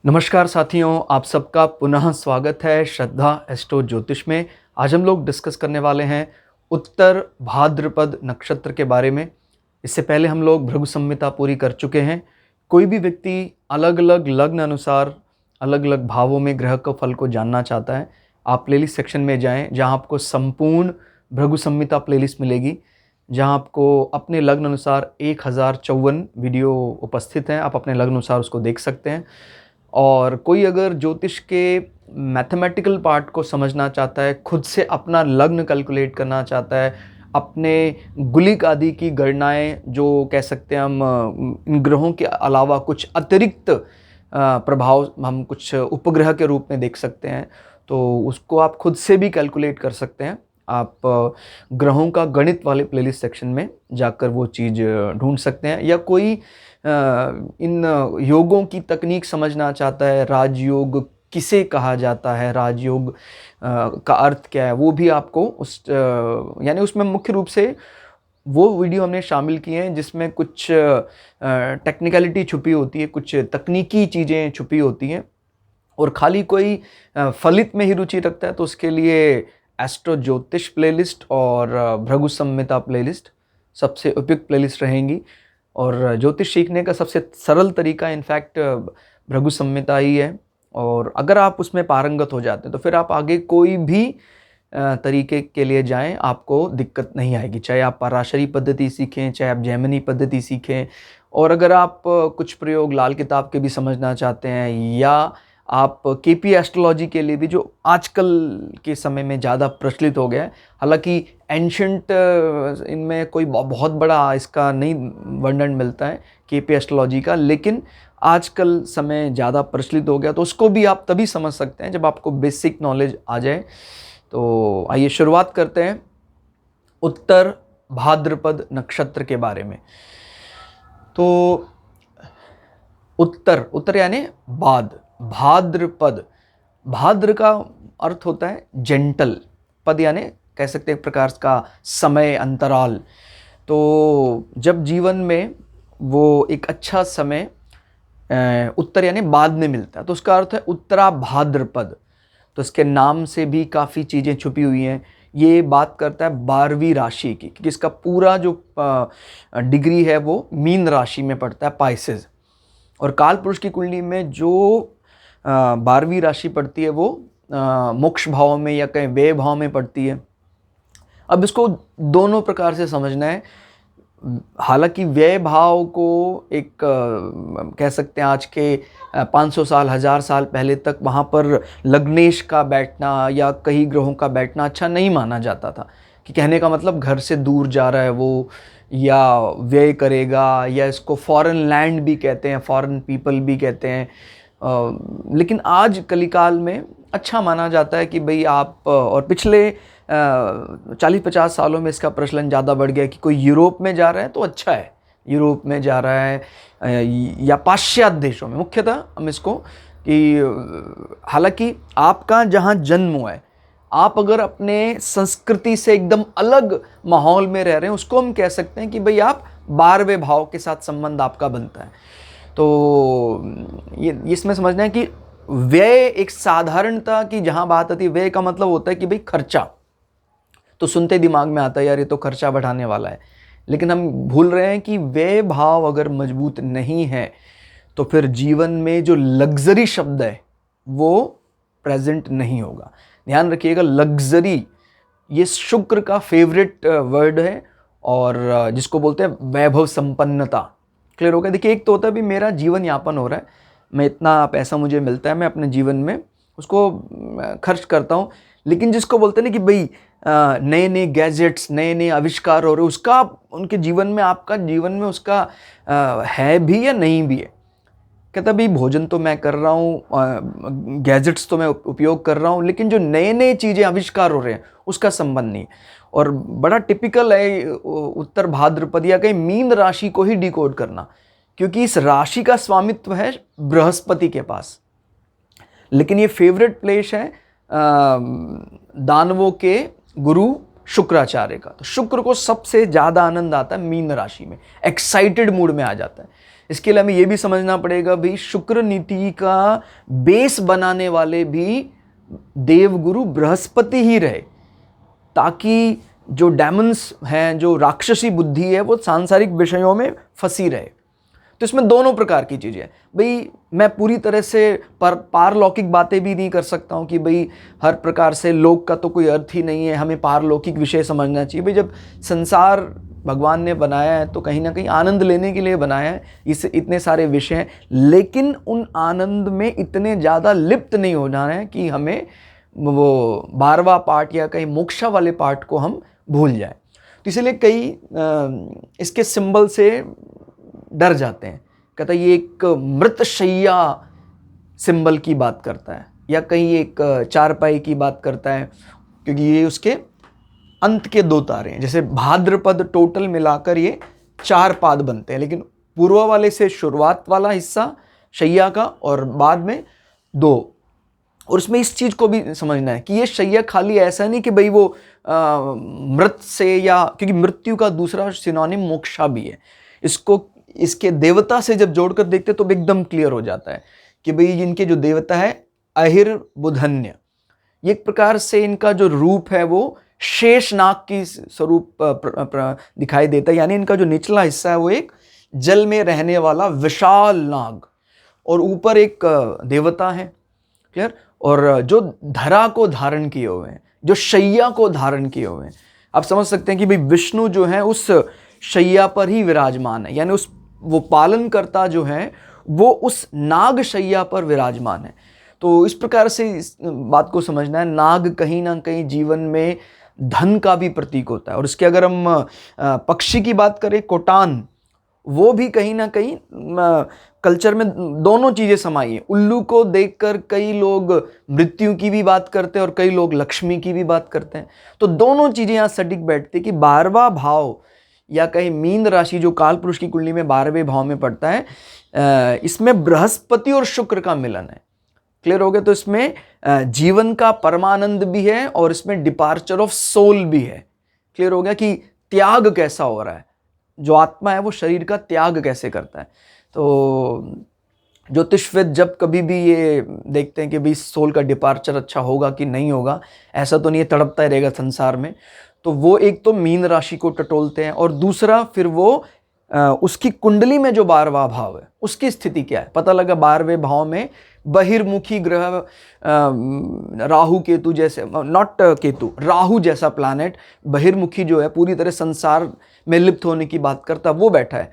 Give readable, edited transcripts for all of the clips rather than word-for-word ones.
नमस्कार साथियों, आप सबका पुनः स्वागत है श्रद्धा एस्ट्रो ज्योतिष में। आज हम लोग डिस्कस करने वाले हैं उत्तर भाद्रपद नक्षत्र के बारे में। इससे पहले हम लोग भृगु संहिता पूरी कर चुके हैं। कोई भी व्यक्ति अलग अलग लग्न अनुसार अलग अलग भावों में ग्रह का फल को जानना चाहता है, आप प्लेलिस्ट सेक्शन में जाएं, जहां आपको संपूर्ण भृगु संहिता प्लेलिस्ट मिलेगी, जहां आपको अपने लग्न अनुसार 1054 वीडियो उपस्थित हैं। आप अपने लग्न अनुसार उसको देख सकते हैं। और कोई अगर ज्योतिष के मैथमेटिकल पार्ट को समझना चाहता है, खुद से अपना लग्न कैलकुलेट करना चाहता है, अपने गुलिक आदि की गणनाएं, जो कह सकते हैं हम इन ग्रहों के अलावा कुछ अतिरिक्त प्रभाव हम कुछ उपग्रह के रूप में देख सकते हैं, तो उसको आप खुद से भी कैलकुलेट कर सकते हैं। आप ग्रहों का गणित वाले प्लेलिस्ट सेक्शन में जाकर वो चीज़ ढूंढ सकते हैं। या कोई इन योगों की तकनीक समझना चाहता है, राजयोग किसे कहा जाता है, राजयोग का अर्थ क्या है, वो भी आपको उस यानी उसमें मुख्य रूप से वो वीडियो हमने शामिल किए हैं जिसमें कुछ टेक्निकलिटी छुपी होती है, कुछ तकनीकी चीज़ें छुपी होती हैं। और खाली कोई फलित में ही रुचि रखता है तो उसके लिए एस्ट्रो ज्योतिष प्लेलिस्ट और भृगु संहिता प्लेलिस्ट सबसे उपयुक्त प्लेलिस्ट रहेंगी। और ज्योतिष सीखने का सबसे सरल तरीका इनफैक्ट भृगु संहिता ही है। और अगर आप उसमें पारंगत हो जाते हैं तो फिर आप आगे कोई भी तरीके के लिए जाएं, आपको दिक्कत नहीं आएगी। चाहे आप पराशरी पद्धति सीखें, चाहे आप जैमिनी पद्धति सीखें, और अगर आप कुछ प्रयोग लाल किताब के भी समझना चाहते हैं, या आप केपी एस्ट्रोलॉजी के लिए भी, जो आजकल के समय में ज़्यादा प्रचलित हो गया है। हालांकि एंशंट इनमें कोई बहुत बड़ा इसका नहीं वर्णन मिलता है केपी एस्ट्रोलॉजी का, लेकिन आजकल समय ज़्यादा प्रचलित हो गया, तो उसको भी आप तभी समझ सकते हैं जब आपको बेसिक नॉलेज आ जाए। तो आइए शुरुआत करते हैं उत्तर भाद्रपद नक्षत्र के बारे में। तो उत्तर यानी बाद, भाद्रपद, भाद्र का अर्थ होता है जेंटल, पद यानी कह सकते हैं एक प्रकार का समय अंतराल। तो जब जीवन में वो एक अच्छा समय उत्तर यानी बाद में मिलता है तो उसका अर्थ है उत्तरा भाद्रपद। तो इसके नाम से भी काफ़ी चीज़ें छुपी हुई हैं। ये बात करता है 12वीं राशि की, क्योंकि इसका पूरा जो डिग्री है वो मीन राशि में पड़ता है, पाइसेस। और काल पुरुष की कुंडली में जो 12वीं राशि पड़ती है वो मोक्ष भाव में या कहीं व्यय भाव में पड़ती है। अब इसको दोनों प्रकार से समझना है। हालांकि व्यय भाव को एक कह सकते हैं आज के 500 साल 1000 साल पहले तक वहाँ पर लग्नेश का बैठना या कई ग्रहों का बैठना अच्छा नहीं माना जाता था, कि कहने का मतलब घर से दूर जा रहा है वो, या व्यय करेगा, या इसको फॉरेन लैंड भी कहते हैं, फॉरेन पीपल भी कहते हैं। लेकिन आज कलिकाल में अच्छा माना जाता है कि भाई आप, और पिछले 40-50 सालों में इसका प्रचलन ज़्यादा बढ़ गया कि कोई यूरोप में जा रहा है तो अच्छा है, यूरोप में जा रहा है या पाश्चात्य देशों में मुख्यतः हम इसको, कि हालांकि आपका जहाँ जन्म हुआ है, आप अगर अपने संस्कृति से एकदम अलग माहौल में रह रहे हैं, उसको हम कह सकते हैं कि भाई आप 12वें भाव के साथ संबंध आपका बनता है। तो ये इसमें समझना है कि व्यय एक साधारणता की जहाँ बात आती है, व्यय का मतलब होता है कि भाई खर्चा, तो सुनते दिमाग में आता है यार ये तो खर्चा बढ़ाने वाला है। लेकिन हम भूल रहे हैं कि व्यय भाव अगर मजबूत नहीं है तो फिर जीवन में जो लग्जरी शब्द है वो प्रेजेंट नहीं होगा। ध्यान रखिएगा, लग्जरी ये शुक्र का फेवरेट वर्ड है, और जिसको बोलते हैं वैभव संपन्नता। क्लियर हो गया? देखिए, एक तो होता है भी मेरा जीवन यापन हो रहा है, मैं इतना पैसा मुझे मिलता है, मैं अपने जीवन में उसको खर्च करता हूँ। लेकिन जिसको बोलते हैं ना कि भाई नए नए गैजेट्स, नए नए आविष्कार हो रहे, उसका उनके जीवन में, आपका जीवन में उसका है भी या नहीं भी है। कहता भाई भोजन तो मैं कर रहा हूँ, गैजेट्स तो मैं उपयोग कर रहा हूँ, लेकिन जो नए नए चीज़ें आविष्कार हो रहे हैं उसका संबंध नहीं। और बड़ा टिपिकल है उत्तर भाद्रपद या कहीं मीन राशि को ही डिकोड करना, क्योंकि इस राशि का स्वामित्व है बृहस्पति के पास, लेकिन ये फेवरेट प्लेस है दानवों के गुरु शुक्राचार्य का। तो शुक्र को सबसे ज़्यादा आनंद आता है मीन राशि में, एक्साइटेड मूड में आ जाता है इसके लिए हमें ये भी समझना पड़ेगा भाई शुक्र नीति का बेस बनाने वाले भी देवगुरु बृहस्पति ही रहे, ताकि जो डेमन्स हैं, जो राक्षसी बुद्धि है, वो सांसारिक विषयों में फंसी रहे। तो इसमें दोनों प्रकार की चीज़ें हैं भाई। मैं पूरी तरह से पारलौकिक बातें भी नहीं कर सकता हूँ कि भाई हर प्रकार से लोक का तो कोई अर्थ ही नहीं है, हमें पारलौकिक विषय समझना चाहिए। भाई जब संसार भगवान ने बनाया है तो कहीं ना कहीं आनंद लेने के लिए बनाया है, इस इतने सारे विषय हैं, लेकिन उन आनंद में इतने ज़्यादा लिप्त नहीं हो जाना है कि हमें वो 12वां पार्ट या कहीं मोक्षा वाले पार्ट को हम भूल जाएं। तो इसलिए कई इसके सिंबल से डर जाते हैं, कहता है ये एक मृतशैया सिंबल की बात करता है, या कहीं एक चारपाई की बात करता है, क्योंकि ये उसके अंत के 2 तारे हैं। जैसे भाद्रपद टोटल मिलाकर ये 4 पाद बनते हैं, लेकिन पूर्व वाले से शुरुआत वाला हिस्सा शैया का और बाद में 2। और उसमें इस चीज़ को भी समझना है कि ये शैया खाली ऐसा नहीं कि भाई वो मृत से, या क्योंकि मृत्यु का दूसरा सिनोनिम मोक्षा भी है। इसको इसके देवता से जब जोड़कर देखते तो एकदम क्लियर हो जाता है कि भाई इनके जो देवता है अहिर बुधन्य, ये एक प्रकार से इनका जो रूप है वो शेष नाग की स्वरूप दिखाई देता है। यानी इनका जो निचला हिस्सा है वो एक जल में रहने वाला विशाल नाग, और ऊपर एक देवता है, क्लियर, और जो धरा को धारण किए हुए हैं, जो शैया को धारण किए हुए हैं। आप समझ सकते हैं कि भाई विष्णु जो है उस शैया पर ही विराजमान है, यानी उस वो पालन करता जो है वो उस नाग शैया पर विराजमान है। तो इस प्रकार से इस बात को समझना है, नाग कहीं ना कहीं जीवन में धन का भी प्रतीक होता है। और इसके अगर हम पक्षी की बात करें, कोटान, वो भी कहीं ना कहीं कल्चर में दोनों चीज़ें समाई हैं। उल्लू को देखकर कई लोग मृत्यु की भी बात करते हैं और कई लोग लक्ष्मी की भी बात करते हैं। तो दोनों चीज़ें यहाँ सटीक बैठती कि 12वां भाव या कहीं मीन राशि जो काल पुरुष की कुंडली में 12वें भाव में पड़ता है, इसमें बृहस्पति और शुक्र का मिलन है। क्लियर हो गया? तो इसमें जीवन का परमानंद भी है और इसमें डिपार्चर ऑफ सोल भी है। क्लियर हो गया कि त्याग कैसा हो रहा है, जो आत्मा है वो शरीर का त्याग कैसे करता है। तो ज्योतिषविद जब कभी भी ये देखते हैं कि भाई सोल का डिपार्चर अच्छा होगा कि नहीं होगा, ऐसा तो नहीं है, तड़पता ही रहेगा संसार में, तो वो एक तो मीन राशि को टटोलते हैं और दूसरा फिर वो उसकी कुंडली में जो 12वां भाव है उसकी स्थिति क्या है। पता लगा 12वें भाव में बहिर्मुखी ग्रह राहु केतु जैसे, नॉट केतु, राहु जैसा प्लैनेट बहिर्मुखी जो है, पूरी तरह संसार में लिप्त होने की बात करता, वो बैठा है,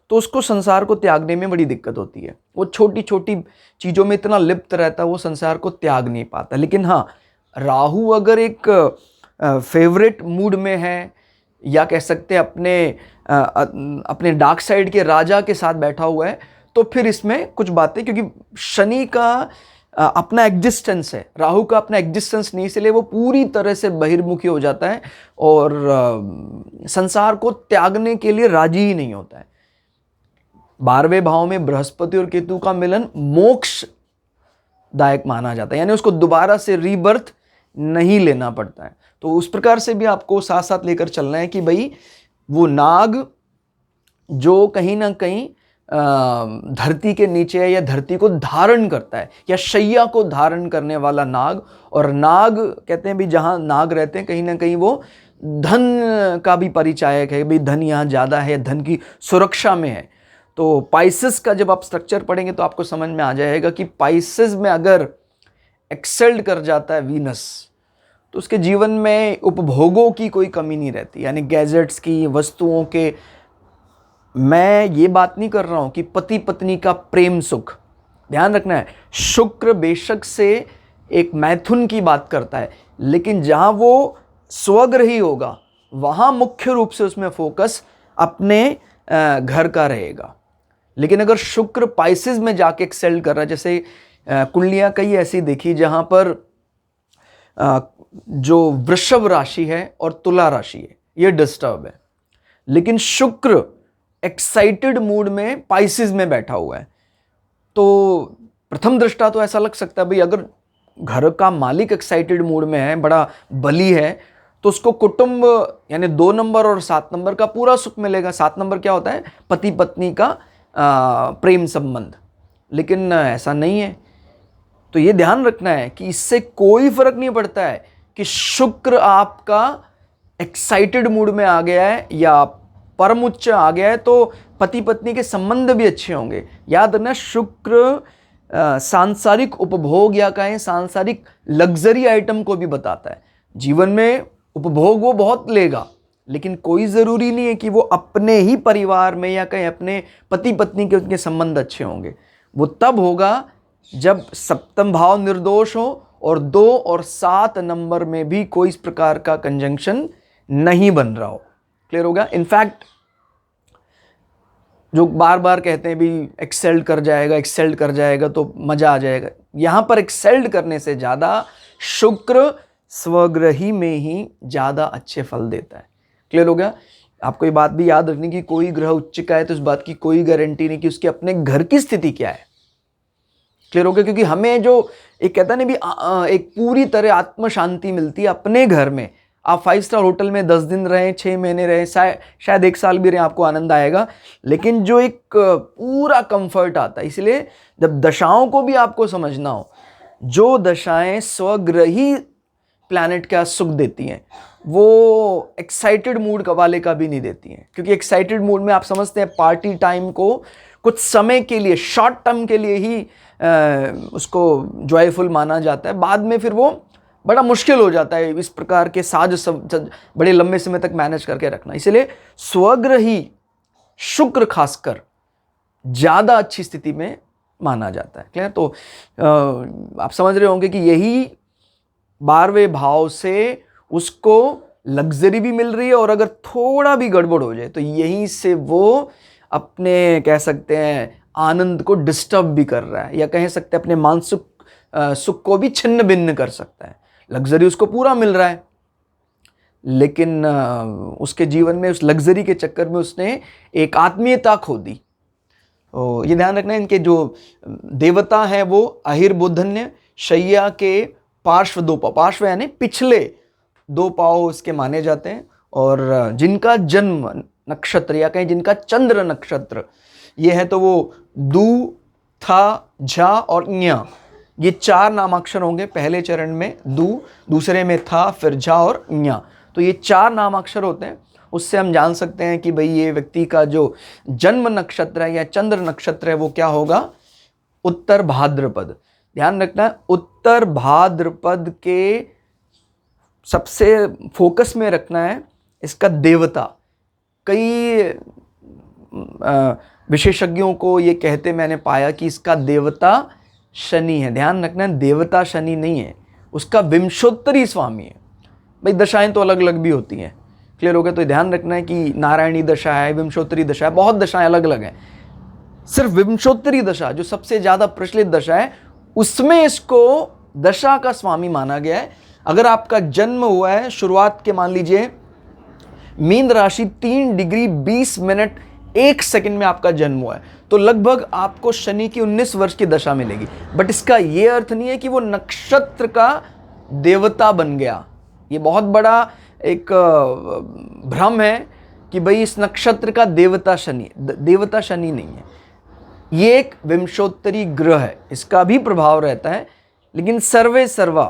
तो उसको संसार को त्यागने में बड़ी दिक्कत होती है। वो छोटी छोटी चीज़ों में इतना लिप्त रहता है, वो संसार को त्याग नहीं पाता। लेकिन हाँ, राहु अगर एक फेवरेट मूड में है, या कह सकते हैं अपने डार्क साइड के राजा के साथ बैठा हुआ है, तो फिर इसमें कुछ बातें, क्योंकि शनि का अपना एग्जिस्टेंस है, राहु का अपना एग्जिस्टेंस नहीं, इसलिए वो पूरी तरह से बहिर्मुखी हो जाता है और संसार को त्यागने के लिए राजी ही नहीं होता है। 12वें भाव में बृहस्पति और केतु का मिलन मोक्षदायक माना जाता है, यानी उसको दोबारा से रीबर्थ नहीं लेना पड़ता है। तो उस प्रकार से भी आपको साथ साथ लेकर चलना है कि भाई वो नाग जो कहीं ना कहीं धरती के नीचे है, या धरती को धारण करता है, या शैया को धारण करने वाला नाग। और नाग कहते हैं भी जहाँ नाग रहते हैं कहीं ना कहीं वो धन का भी परिचायक है, भाई धन यहाँ ज़्यादा है, धन की सुरक्षा में है। तो पाइसेस का जब आप स्ट्रक्चर पढ़ेंगे तो आपको समझ में आ जाएगा कि पाइसेस में अगर एक्सेल्ड कर जाता है वीनस, तो उसके जीवन में उपभोगों की कोई कमी नहीं रहती, यानी गैजेट्स की, वस्तुओं के। मैं ये बात नहीं कर रहा हूँ कि पति पत्नी का प्रेम सुख, ध्यान रखना है, शुक्र बेशक से एक मैथुन की बात करता है, लेकिन जहाँ वो स्वग्रही होगा वहाँ मुख्य रूप से उसमें फोकस अपने घर का रहेगा। लेकिन अगर शुक्र पाइसेस में जाके एक्सेल कर रहा है, जैसे कुंडलियाँ कई ऐसी देखी जहाँ पर जो वृषभ राशि है और तुला राशि है ये डिस्टर्ब है, लेकिन शुक्र एक्साइटेड मूड में पाइसेस में बैठा हुआ है। तो प्रथम दृष्टा तो ऐसा लग सकता है भाई अगर घर का मालिक एक्साइटेड मूड में है, बड़ा बली है, तो उसको कुटुंब यानी 2 नंबर और 7 नंबर का पूरा सुख मिलेगा। 7 नंबर क्या होता है? पति पत्नी का प्रेम संबंध, लेकिन ऐसा नहीं है। तो ये ध्यान रखना है कि इससे कोई फर्क नहीं पड़ता है कि शुक्र आपका एक्साइटेड मूड में आ गया है या परम उच्च आ गया है तो पति पत्नी के संबंध भी अच्छे होंगे। याद रखना, शुक्र सांसारिक उपभोग या कहें सांसारिक लग्जरी आइटम को भी बताता है। जीवन में उपभोग वो बहुत लेगा, लेकिन कोई ज़रूरी नहीं है कि वो अपने ही परिवार में या कहीं अपने पति पत्नी के उनके संबंध अच्छे होंगे। वो तब होगा जब सप्तम भाव निर्दोष हो और 2 और 7 नंबर में भी कोई इस प्रकार का कंजंक्शन नहीं बन रहा हो। क्लियर होगा? इनफैक्ट जो बार बार कहते हैं भी एक्सेल्ड कर जाएगा तो मजा आ जाएगा, यहाँ पर एक्सेल्ड करने से ज़्यादा शुक्र स्वग्रही में ही ज़्यादा अच्छे फल देता है। क्लियर हो गया? आपको ये बात भी याद रखनी कि कोई ग्रह उच्च का है तो इस बात की कोई गारंटी नहीं कि उसके अपने घर की स्थिति क्या है। क्लियर हो गया? क्योंकि हमें जो एक कहता है ना भी एक पूरी तरह आत्म शांति मिलती है अपने घर में। आप 5 स्टार होटल में 10 दिन रहें, 6 महीने रहें, शायद 1 साल भी रहें, आपको आनंद आएगा, लेकिन जो एक पूरा कंफर्ट आता है। इसलिए जब दशाओं को भी आपको समझना हो, जो दशाएं स्वग्रही प्लैनेट का सुख देती हैं वो एक्साइटेड मूड वाले का भी नहीं देती हैं। क्योंकि एक्साइटेड मूड में आप समझते हैं पार्टी टाइम को कुछ समय के लिए, शॉर्ट टर्म के लिए ही उसको जॉयफुल माना जाता है, बाद में फिर वो बड़ा मुश्किल हो जाता है इस प्रकार के साज सब बड़े लंबे समय तक मैनेज करके रखना। इसलिए स्वग्रही शुक्र खासकर ज़्यादा अच्छी स्थिति में माना जाता है। क्लियर? तो आप समझ रहे होंगे कि यही 12वें भाव से उसको लग्जरी भी मिल रही है, और अगर थोड़ा भी गड़बड़ हो जाए तो यहीं से वो अपने कह सकते हैं आनंद को डिस्टर्ब भी कर रहा है, या कह सकते हैं अपने मानसिक सुख को भी छिन्न भिन्न कर सकता है। लग्जरी उसको पूरा मिल रहा है, लेकिन उसके जीवन में उस लग्जरी के चक्कर में उसने एक आत्मीयता खो दी। तो ये ध्यान रखना है, इनके जो देवता हैं वो अहिर्बुधन्य, शैया के पार्श्व 2 पाँव, पार्श्व यानी पिछले 2 पाँव इसके माने जाते हैं, और जिनका जन्म नक्षत्र या कहीं जिनका चंद्र नक्षत्र ये है तो वो दू, था, झा और ञ, ये 4 नामाक्षर होंगे। पहले चरण में दू, दूसरे में था, फिर झा और ञ, तो ये 4 नामाक्षर होते हैं। उससे हम जान सकते हैं कि भाई ये व्यक्ति का जो जन्म नक्षत्र है या चंद्र नक्षत्र है वो क्या होगा, उत्तर भाद्रपद। ध्यान रखना है, उत्तर भाद्रपद के सबसे फोकस में रखना है इसका देवता। कई विशेषज्ञों को ये कहते मैंने पाया कि इसका देवता शनि है। ध्यान रखना है, देवता शनि नहीं है, उसका विंशोत्तरी स्वामी है। भाई दशाएं तो अलग अलग भी होती हैं। क्लियर हो गया? तो ध्यान रखना है कि नारायणी दशा है, विंशोत्तरी दशा है, बहुत दशाएं अलग अलग हैं। सिर्फ विंशोत्तरी दशा जो सबसे ज़्यादा प्रचलित दशा है उसमें इसको दशा का स्वामी माना गया है। अगर आपका जन्म हुआ है शुरुआत के, मान लीजिए मीन राशि 3 डिग्री 20 मिनट 1 सेकंड में आपका जन्म हुआ है, तो लगभग आपको शनि की 19 वर्ष की दशा मिलेगी। बट इसका ये अर्थ नहीं है कि वो नक्षत्र का देवता बन गया। ये बहुत बड़ा एक भ्रम है कि भाई इस नक्षत्र का देवता शनि, देवता शनि नहीं है, ये एक विंशोत्तरी ग्रह है, इसका भी प्रभाव रहता है, लेकिन सर्वे सर्वा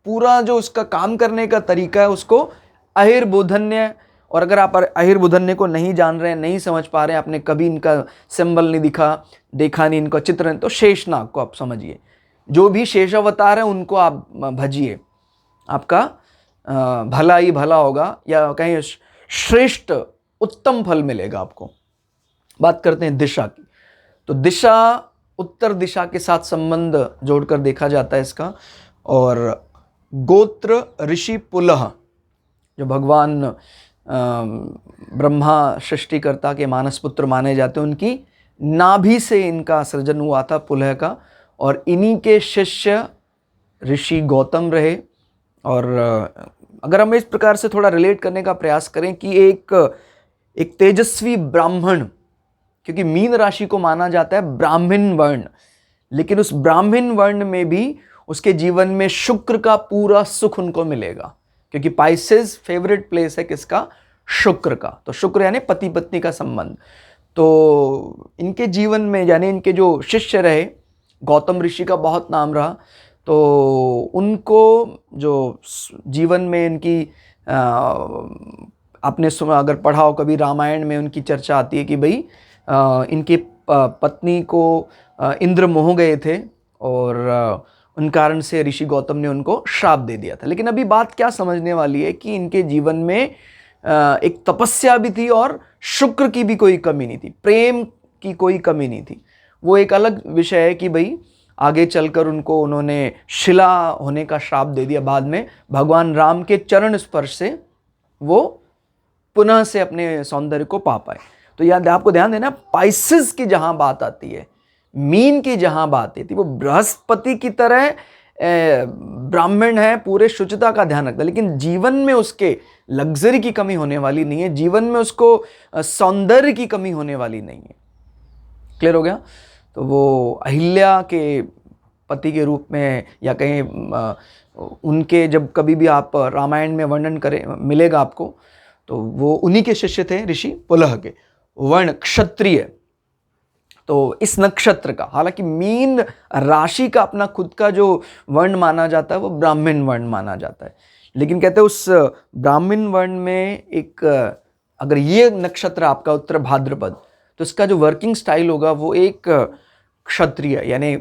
पूरा जो उसका काम करने का तरीका है उसको अहिर्बुधन्य। और अगर आप अहिर्बुधन्य को नहीं जान रहे हैं, नहीं समझ पा रहे हैं, आपने कभी इनका सिंबल नहीं देखा नहीं, इनका चित्र नहीं, तो शेषनाग को आप समझिए। जो भी शेषावतार है उनको आप भजिए, आपका भला ही भला होगा, या कहीं श्रेष्ठ उत्तम फल मिलेगा आपको। बात करते हैं दिशा की। तो दिशा उत्तर दिशा के साथ संबंध जोड़कर देखा जाता है इसका। और गोत्र ऋषि पुलह, जो भगवान ब्रह्मा सृष्टिकर्ता के मानस पुत्र माने जाते हैं, उनकी नाभि से इनका सृजन हुआ था पुलह का, और इन्हीं के शिष्य ऋषि गौतम रहे। और अगर हम इस प्रकार से थोड़ा रिलेट करने का प्रयास करें कि एक तेजस्वी ब्राह्मण, क्योंकि मीन राशि को माना जाता है ब्राह्मण वर्ण, लेकिन उस ब्राह्मण वर्ण में भी उसके जीवन में शुक्र का पूरा सुख उनको मिलेगा, क्योंकि पाइसेस फेवरेट प्लेस है किसका, शुक्र का। तो शुक्र यानी पति पत्नी का संबंध। तो इनके जीवन में यानी इनके जो शिष्य रहे, गौतम ऋषि का बहुत नाम रहा, तो उनको जो जीवन में इनकी आपने सुना, अगर पढ़ा हो कभी रामायण में, उनकी चर्चा आती है कि भाई इनकी पत्नी को इंद्र मोह गए थे और उन कारण से ऋषि गौतम ने उनको श्राप दे दिया था। लेकिन अभी बात क्या समझने वाली है कि इनके जीवन में एक तपस्या भी थी और शुक्र की भी कोई कमी नहीं थी, प्रेम की कोई कमी नहीं थी। वो एक अलग विषय है कि भाई आगे चलकर उन्होंने शिला होने का श्राप दे दिया। बाद में भगवान राम के चरण स्पर्श से वो पुनः से अपने सौंदर्य को पा पाए। तो याद आपको ध्यान देना, पाइसेस की जहां बात आती है, मीन की जहां बात आती है, वो बृहस्पति की तरह ब्राह्मण है, पूरे शुचिता का ध्यान रखता है, लेकिन जीवन में उसके लग्जरी की कमी होने वाली नहीं है, जीवन में उसको सौंदर्य की कमी होने वाली नहीं है। क्लियर हो गया? तो वो अहिल्या के पति के रूप में, या कहीं उनके जब कभी भी आप रामायण में वर्णन करें मिलेगा आपको, तो वो उन्हीं के शिष्य थे, ऋषि पुलह के, वर्ण क्षत्रिय। तो इस नक्षत्र का, हालांकि मीन राशि का अपना खुद का जो वर्ण माना जाता है वो ब्राह्मण वर्ण माना जाता है, लेकिन कहते हैं उस ब्राह्मण वर्ण में एक, अगर ये नक्षत्र आपका उत्तर भाद्रपद, तो इसका जो वर्किंग स्टाइल होगा वो एक क्षत्रिय, यानी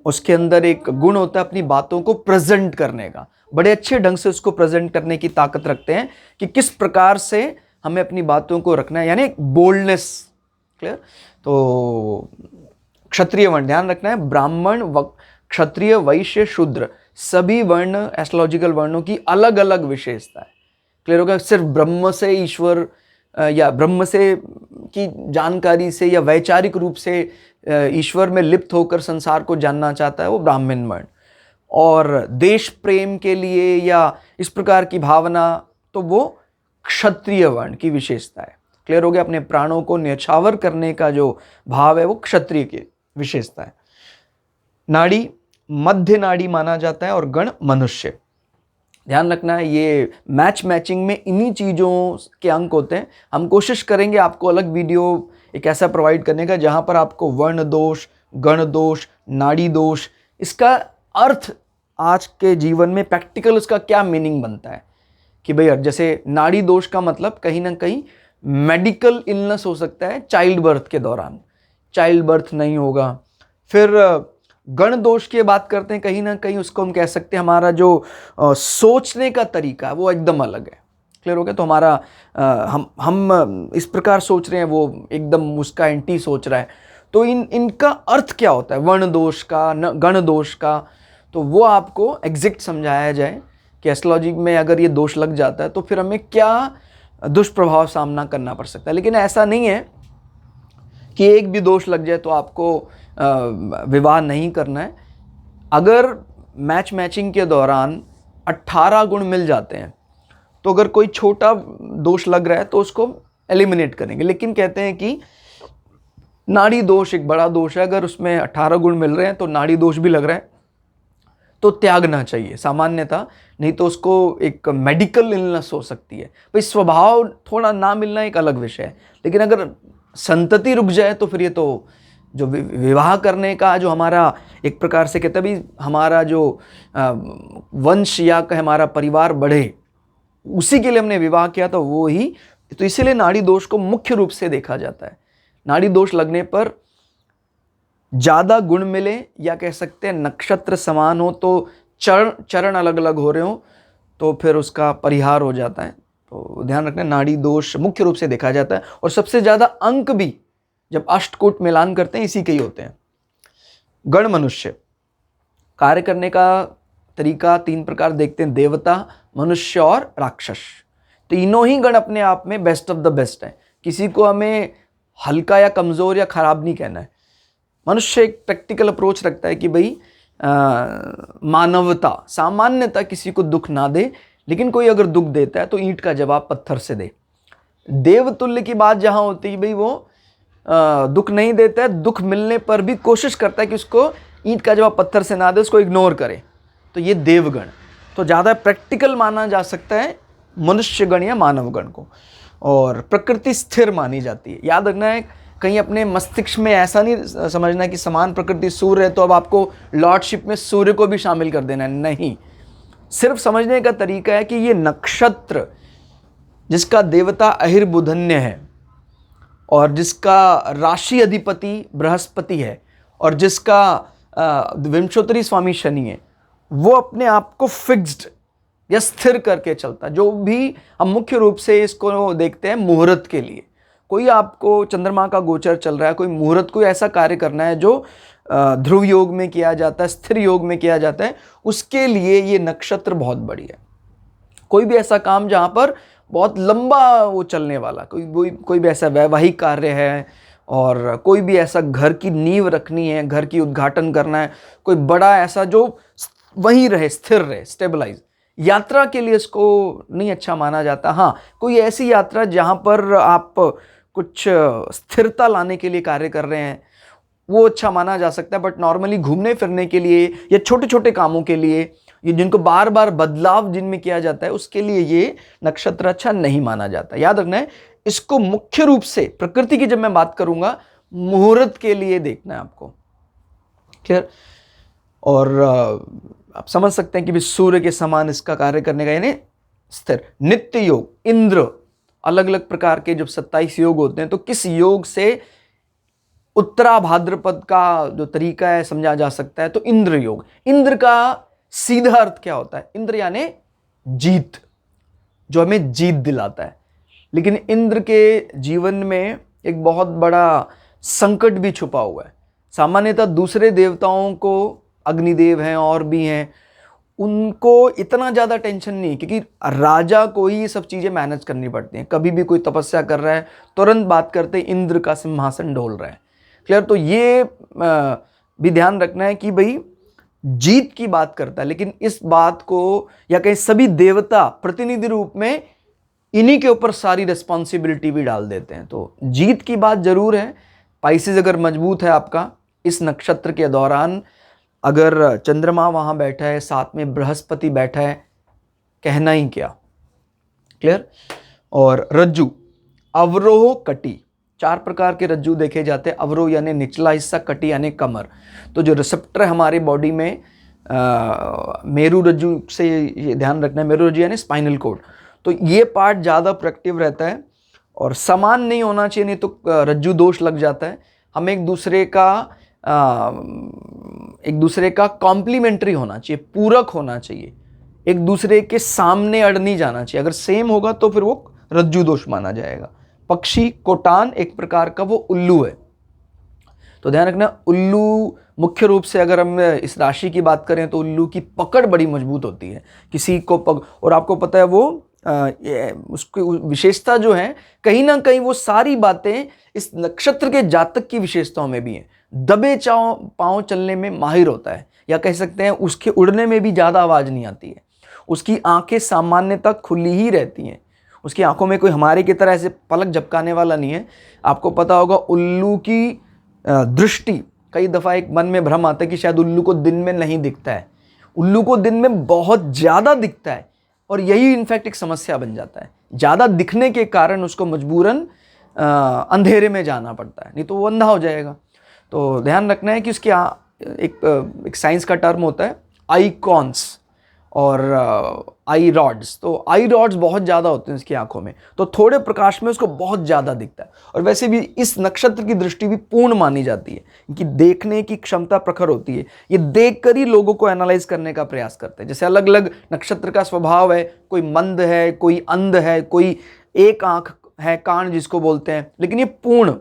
उसके अंदर एक गुण होता है अपनी बातों को प्रेजेंट करने का, बड़े अच्छे ढंग से उसको प्रेजेंट करने की ताकत रखते हैं कि किस प्रकार से हमें अपनी बातों को रखना है, यानी एक बोल्डनेस। क्लियर? तो क्षत्रिय वर्ण ध्यान रखना है, ब्राह्मण क्षत्रिय वैश्य शूद्र सभी वर्ण एस्ट्रोलॉजिकल वर्णों की अलग अलग विशेषता है। क्लियर होगा? सिर्फ ब्रह्म से ईश्वर या ब्रह्म से की जानकारी से या वैचारिक रूप से ईश्वर में लिप्त होकर संसार को जानना चाहता है वो ब्राह्मण वर्ण, और देश प्रेम के लिए या इस प्रकार की भावना तो वो क्षत्रिय वर्ण की विशेषता है। क्लियर हो गया? अपने प्राणों को न्यौछावर करने का जो भाव है वो क्षत्रिय की विशेषता है। नाड़ी मध्य नाड़ी माना जाता है और गण मनुष्य। ध्यान रखना है, ये मैचिंग में इन्हीं चीज़ों के अंक होते हैं। हम कोशिश करेंगे आपको अलग वीडियो एक ऐसा प्रोवाइड करने का जहाँ पर आपको वर्ण दोष, गण दोष, नाड़ी दोष, इसका अर्थ आज के जीवन में प्रैक्टिकल उसका क्या मीनिंग बनता है कि भाई जैसे नाड़ी दोष का मतलब कहीं ना कहीं मेडिकल इलनेस हो सकता है चाइल्ड बर्थ के दौरान, चाइल्ड बर्थ नहीं होगा। फिर गण दोष की बात करते हैं, कहीं ना कहीं उसको हम कह सकते हैं हमारा जो सोचने का तरीका है वो एकदम अलग है। क्लियर हो गया? तो हमारा हम इस प्रकार सोच रहे हैं, वो एकदम उसका एंटी सोच रहा है। तो इनका अर्थ क्या होता है वर्ण दोष का, गण दोष का, तो वो आपको एग्जैक्ट समझाया जाए कि एस्ट्रोलॉजी में अगर ये दोष लग जाता है तो फिर हमें क्या दुष्प्रभाव सामना करना पड़ सकता है। लेकिन ऐसा नहीं है कि एक भी दोष लग जाए तो आपको विवाह नहीं करना है। अगर मैचिंग के दौरान 18 गुण मिल जाते हैं तो अगर कोई छोटा दोष लग रहा है तो उसको एलिमिनेट करेंगे, लेकिन कहते हैं कि नाड़ी दोष एक बड़ा दोष है, अगर उसमें 18 गुण मिल रहे हैं तो नाड़ी दोष भी लग रहा है तो त्यागना चाहिए सामान्यतः, नहीं तो उसको एक मेडिकल इलनेस हो सकती है। भाई स्वभाव थोड़ा ना मिलना एक अलग विषय है, लेकिन अगर संतति रुक जाए तो फिर ये तो जो विवाह करने का जो हमारा एक प्रकार से कहते हैं भी हमारा जो वंश या हमारा परिवार बढ़े उसी के लिए हमने विवाह किया था वो ही, तो इसीलिए नाड़ी दोष को मुख्य रूप से देखा जाता है। नाड़ी दोष लगने पर ज़्यादा गुण मिले या कह सकते हैं नक्षत्र समान हो तो चरण अलग अलग हो रहे हो तो फिर उसका परिहार हो जाता है। तो ध्यान रखना, नाड़ी दोष मुख्य रूप से देखा जाता है और सबसे ज़्यादा अंक भी जब अष्टकूट मिलान करते हैं इसी के ही होते हैं। गण मनुष्य कार्य करने का तरीका 3 प्रकार देखते हैं, देवता, मनुष्य और राक्षस। तीनों ही गण अपने आप में बेस्ट ऑफ द बेस्ट है, किसी को हमें हल्का या कमज़ोर या ख़राब नहीं कहना है। मनुष्य एक प्रैक्टिकल अप्रोच रखता है कि भाई मानवता, सामान्यतः किसी को दुख ना दे, लेकिन कोई अगर दुख देता है तो ईंट का जवाब पत्थर से दे। देवतुल्य की बात जहाँ होती है भाई वो दुख नहीं देता है, दुख मिलने पर भी कोशिश करता है कि उसको ईंट का जवाब पत्थर से ना दे, उसको इग्नोर करे, तो ये देवगण। तो ज़्यादा प्रैक्टिकल माना जा सकता है मनुष्यगण या मानवगण को, और प्रकृति स्थिर मानी जाती है। याद रखना है कहीं अपने मस्तिष्क में ऐसा नहीं समझना कि समान प्रकृति सूर्य है तो अब आपको लॉर्डशिप में सूर्य को भी शामिल कर देना है, नहीं। सिर्फ समझने का तरीका है कि ये नक्षत्र जिसका देवता अहिर्बुधन्य है और जिसका राशि अधिपति बृहस्पति है और जिसका विंशोत्तरी स्वामी शनि है, वो अपने आप को फिक्स्ड या स्थिर करके चलता है। जो भी हम मुख्य रूप से इसको देखते हैं मुहूर्त के लिए, कोई आपको चंद्रमा का गोचर चल रहा है, कोई मुहूर्त, कोई ऐसा कार्य करना है जो ध्रुव योग में किया जाता है, स्थिर योग में किया जाता है, उसके लिए ये नक्षत्र बहुत बढ़िया है। कोई भी ऐसा काम जहाँ पर बहुत लंबा वो चलने वाला, कोई भी ऐसा वैवाहिक कार्य है और कोई भी ऐसा घर की नींव रखनी है, घर की उद्घाटन करना है, कोई बड़ा ऐसा जो वहीं रहे, स्थिर रहे, स्टेबलाइज, यात्रा के लिए इसको नहीं अच्छा माना जाता। हाँ, कोई ऐसी यात्रा जहाँ पर आप कुछ स्थिरता लाने के लिए कार्य कर रहे हैं, वो अच्छा माना जा सकता है। बट नॉर्मली घूमने फिरने के लिए या छोटे छोटे कामों के लिए, ये जिनको बार बार बदलाव जिनमें किया जाता है, उसके लिए ये नक्षत्र अच्छा नहीं माना जाता। याद रखना है, इसको मुख्य रूप से प्रकृति की जब मैं बात करूंगा, मुहूर्त के लिए देखना है आपको। क्लियर? और आप समझ सकते हैं कि भी सूर्य के समान इसका कार्य करने का, यानी स्थिर। नित्य योग, इंद्र, अलग अलग प्रकार के जब 27 योग होते हैं, तो किस योग से उत्तरा भाद्रपद का जो तरीका है समझा जा सकता है, तो इंद्र योग। इंद्र का सीधा अर्थ क्या होता है? इंद्र यानी जीत, जो हमें जीत दिलाता है। लेकिन इंद्र के जीवन में एक बहुत बड़ा संकट भी छुपा हुआ है। सामान्यतः दूसरे देवताओं को, अग्निदेव हैं और भी हैं, उनको इतना ज़्यादा टेंशन नहीं, क्योंकि राजा को ही ये सब चीज़ें मैनेज करनी पड़ती हैं। कभी भी कोई तपस्या कर रहा है, तुरंत बात करते इंद्र का सिंहासन डोल रहा है। क्लियर? तो ये भी ध्यान रखना है कि भाई जीत की बात करता है, लेकिन इस बात को, या कहीं सभी देवता प्रतिनिधि रूप में इन्हीं के ऊपर सारी रिस्पॉन्सिबिलिटी भी डाल देते हैं। तो जीत की बात जरूर है। पाइसेस अगर मजबूत है आपका इस नक्षत्र के दौरान, अगर चंद्रमा वहां बैठा है, साथ में बृहस्पति बैठा है, कहना ही क्या। क्लियर? और रज्जु, अवरोह, कटी, 4 प्रकार के रज्जु देखे जाते हैं। अवरोह यानी निचला हिस्सा, कटी यानी कमर। तो जो रिसेप्टर हमारे बॉडी में मेरु रज्जु से ये ध्यान रखना है, मेरु रज्जु यानी स्पाइनल कोड, तो ये पार्ट ज़्यादा प्रोएक्टिव रहता है और समान नहीं होना चाहिए, नहीं तो रज्जु दोष लग जाता है। हम एक दूसरे का कॉम्प्लीमेंट्री होना चाहिए, पूरक होना चाहिए, एक दूसरे के सामने अड़ नहीं जाना चाहिए। अगर सेम होगा तो फिर वो रज्जु दोष माना जाएगा। पक्षी, कोटान एक प्रकार का वो उल्लू है, तो ध्यान रखना, उल्लू मुख्य रूप से अगर हम इस राशि की बात करें तो उल्लू की पकड़ बड़ी मजबूत होती है किसी को और आपको पता है वो उसकी विशेषता जो है, कहीं ना कहीं वो सारी बातें इस नक्षत्र के जातक की विशेषताओं में भी हैं। दबे पांव चलने में माहिर होता है, या कह सकते हैं उसके उड़ने में भी ज़्यादा आवाज़ नहीं आती है। उसकी आंखें सामान्यतः खुली ही रहती हैं, उसकी आंखों में कोई हमारे की तरह ऐसे पलक झपकाने वाला नहीं है। आपको पता होगा उल्लू की दृष्टि, कई दफ़ा एक मन में भ्रम आता है कि शायद उल्लू को दिन में नहीं दिखता है। उल्लू को दिन में बहुत ज़्यादा दिखता है, और यही इनफैक्ट एक समस्या बन जाता है। ज़्यादा दिखने के कारण उसको मजबूरन अंधेरे में जाना पड़ता है, नहीं तो वो अंधा हो जाएगा। तो ध्यान रखना है कि उसके एक साइंस का टर्म होता है आईकॉन्स और आई रॉड्स। तो आई रॉड्स बहुत ज़्यादा होते हैं उसकी आंखों में, तो थोड़े प्रकाश में उसको बहुत ज़्यादा दिखता है। और वैसे भी इस नक्षत्र की दृष्टि भी पूर्ण मानी जाती है कि देखने की क्षमता प्रखर होती है। ये देखकर ही लोगों को एनालाइज करने का प्रयास करते हैं। जैसे अलग अलग नक्षत्र का स्वभाव है, कोई मंद है, कोई अंध है, कोई एक आंख है, कान जिसको बोलते हैं, लेकिन ये पूर्ण।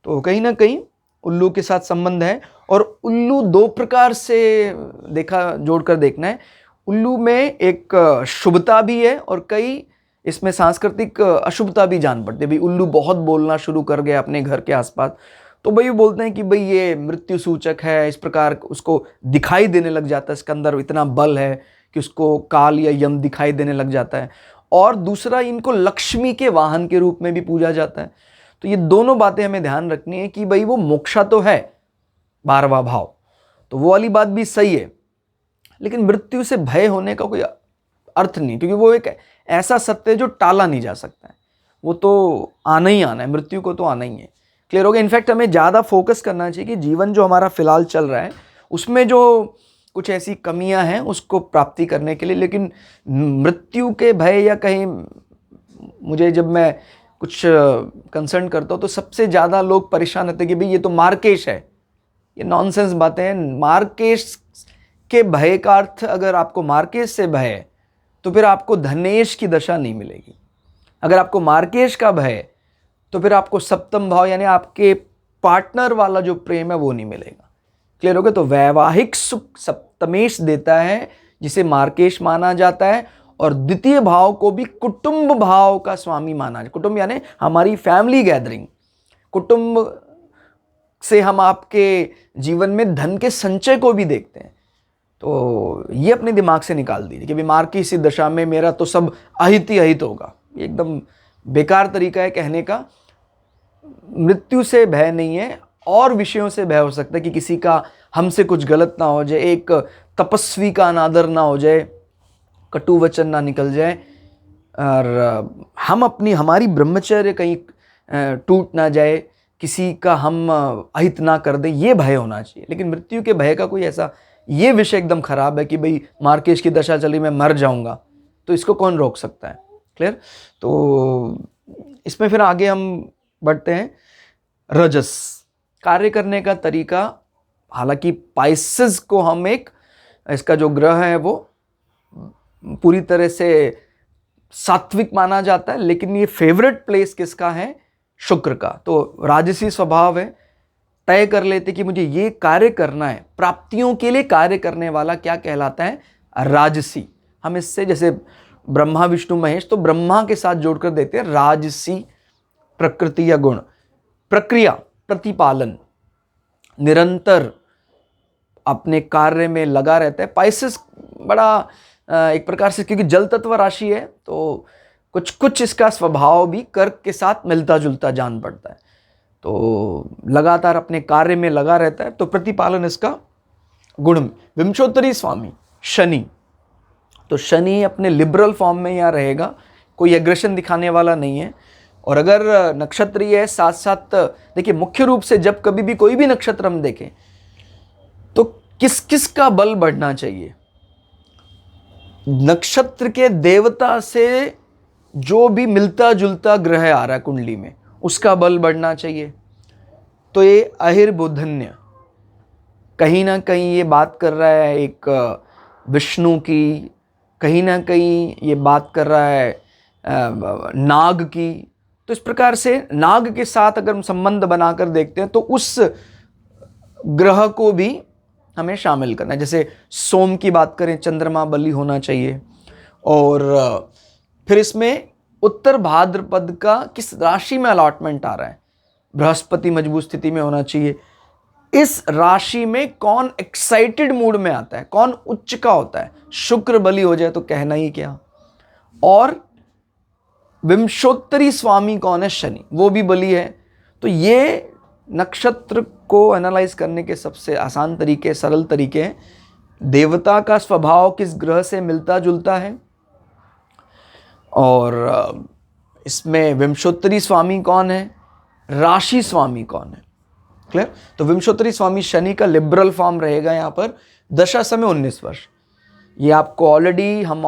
तो कहीं ना कहीं उल्लू के साथ संबंध है। और उल्लू 2 प्रकार से जोड़कर देखना है। उल्लू में एक शुभता भी है और कई इसमें सांस्कृतिक अशुभता भी जान पड़ती है। भाई उल्लू बहुत बोलना शुरू कर गया अपने घर के आसपास, तो भाई बोलते हैं कि भाई ये मृत्यु सूचक है, इस प्रकार उसको दिखाई देने लग जाता है, इसके अंदर इतना बल है कि उसको काल या यम दिखाई देने लग जाता है। और दूसरा, इनको लक्ष्मी के वाहन के रूप में भी पूजा जाता है। तो ये दोनों बातें हमें ध्यान रखनी है कि भाई वो मोक्षा तो है 12वां भाव, तो वो वाली बात भी सही है, लेकिन मृत्यु से भय होने का कोई अर्थ नहीं, क्योंकि वो एक ऐसा सत्य है जो टाला नहीं जा सकता है। वो तो आना ही आना है, मृत्यु को तो आना ही है। क्लियर हो गया। इनफैक्ट हमें ज़्यादा फोकस करना चाहिए कि जीवन जो हमारा फिलहाल चल रहा है उसमें जो कुछ ऐसी कमियां हैं उसको प्राप्ति करने के लिए, लेकिन मृत्यु के भय या कहीं मुझे जब मैं कुछ कंसर्न करता हूँ तो सबसे ज़्यादा लोग परेशान होते हैं कि भाई ये तो मार्केश है। ये नॉनसेंस बातें हैं। मार्केश के भय का अर्थ, अगर आपको मार्केश से भय है तो फिर आपको धनेश की दशा नहीं मिलेगी। अगर आपको मार्केश का भय है तो फिर आपको सप्तम भाव यानी आपके पार्टनर वाला जो प्रेम है वो नहीं मिलेगा। क्लियर हो गया। तो वैवाहिक सुख सप्तमेश देता है जिसे मार्केश माना जाता है, और द्वितीय भाव को भी कुटुंब भाव का स्वामी माना जाए। कुटुंब यानी हमारी फैमिली गैदरिंग। कुटुंब से हम आपके जीवन में धन के संचय को भी देखते हैं। तो ये अपने दिमाग से निकाल दीजिए कि बीमार की इसी दशा में मेरा तो सब अहित ही अहित होगा। ये एकदम बेकार तरीका है कहने का। मृत्यु से भय नहीं है, और विषयों से भय हो सकता है कि किसी का हमसे कुछ गलत ना हो जाए, एक तपस्वी का अनादर ना हो जाए, कटु वचन ना निकल जाए, और हम हमारी ब्रह्मचर्य कहीं टूट ना जाए, किसी का हम अहित ना कर दें, ये भय होना चाहिए। लेकिन मृत्यु के भय का कोई ऐसा ये विषय एकदम खराब है कि भाई मार्केश की दशा चली मैं मर जाऊंगा, तो इसको कौन रोक सकता है। क्लियर। तो इसमें फिर आगे हम बढ़ते हैं। रजस कार्य करने का तरीका, हालांकि पाइसेस को हम इसका जो ग्रह है वो पूरी तरह से सात्विक माना जाता है, लेकिन ये फेवरेट प्लेस किसका है? शुक्र का। तो राजसी स्वभाव है। तय कर लेते कि मुझे ये कार्य करना है, प्राप्तियों के लिए कार्य करने वाला क्या कहलाता है? राजसी। हम इससे जैसे ब्रह्मा विष्णु महेश, तो ब्रह्मा के साथ जोड़कर देते हैं राजसी प्रकृति या गुण। प्रक्रिया, प्रतिपालन, निरंतर अपने कार्य में लगा रहता है। पाइसेस बड़ा एक प्रकार से, क्योंकि जल तत्व राशि है तो कुछ कुछ इसका स्वभाव भी कर्क के साथ मिलता जुलता जान पड़ता है। तो लगातार अपने कार्य में लगा रहता है। तो प्रतिपालन इसका गुण। विंशोत्तरी स्वामी शनि, तो शनि अपने लिबरल फॉर्म में यहाँ रहेगा, कोई एग्रेशन दिखाने वाला नहीं है। और अगर नक्षत्रीय है साथ साथ, देखिए मुख्य रूप से जब कभी भी कोई भी नक्षत्र हम देखें तो किस किस का बल बढ़ना चाहिए? नक्षत्र के देवता से जो भी मिलता जुलता ग्रह आ रहा है कुंडली में उसका बल बढ़ना चाहिए। तो ये अहिर्बुधन्य कहीं ना कहीं ये बात कर रहा है एक विष्णु की, कहीं ना कहीं ये बात कर रहा है नाग की। तो इस प्रकार से नाग के साथ अगर हम संबंध बनाकर देखते हैं तो उस ग्रह को भी हमें शामिल करना है। जैसे सोम की बात करें, चंद्रमा बली होना चाहिए। और फिर इसमें उत्तर भाद्रपद का किस राशि में अलॉटमेंट आ रहा है? बृहस्पति मजबूत स्थिति में होना चाहिए। इस राशि में कौन एक्साइटेड मूड में आता है, कौन उच्च का होता है? शुक्र बली हो जाए तो कहना ही क्या। और विंशोत्तरी स्वामी कौन है? शनि, वो भी बली है। तो ये नक्षत्र को एनालाइज करने के सबसे आसान तरीके, सरल तरीके हैं। देवता का स्वभाव किस ग्रह से मिलता जुलता है, और इसमें विंशोत्तरी स्वामी कौन है, राशि स्वामी कौन है। क्लियर। तो विंशोत्तरी स्वामी शनि का लिबरल फॉर्म रहेगा यहाँ पर। दशा समय 19 वर्ष। ये आपको ऑलरेडी हम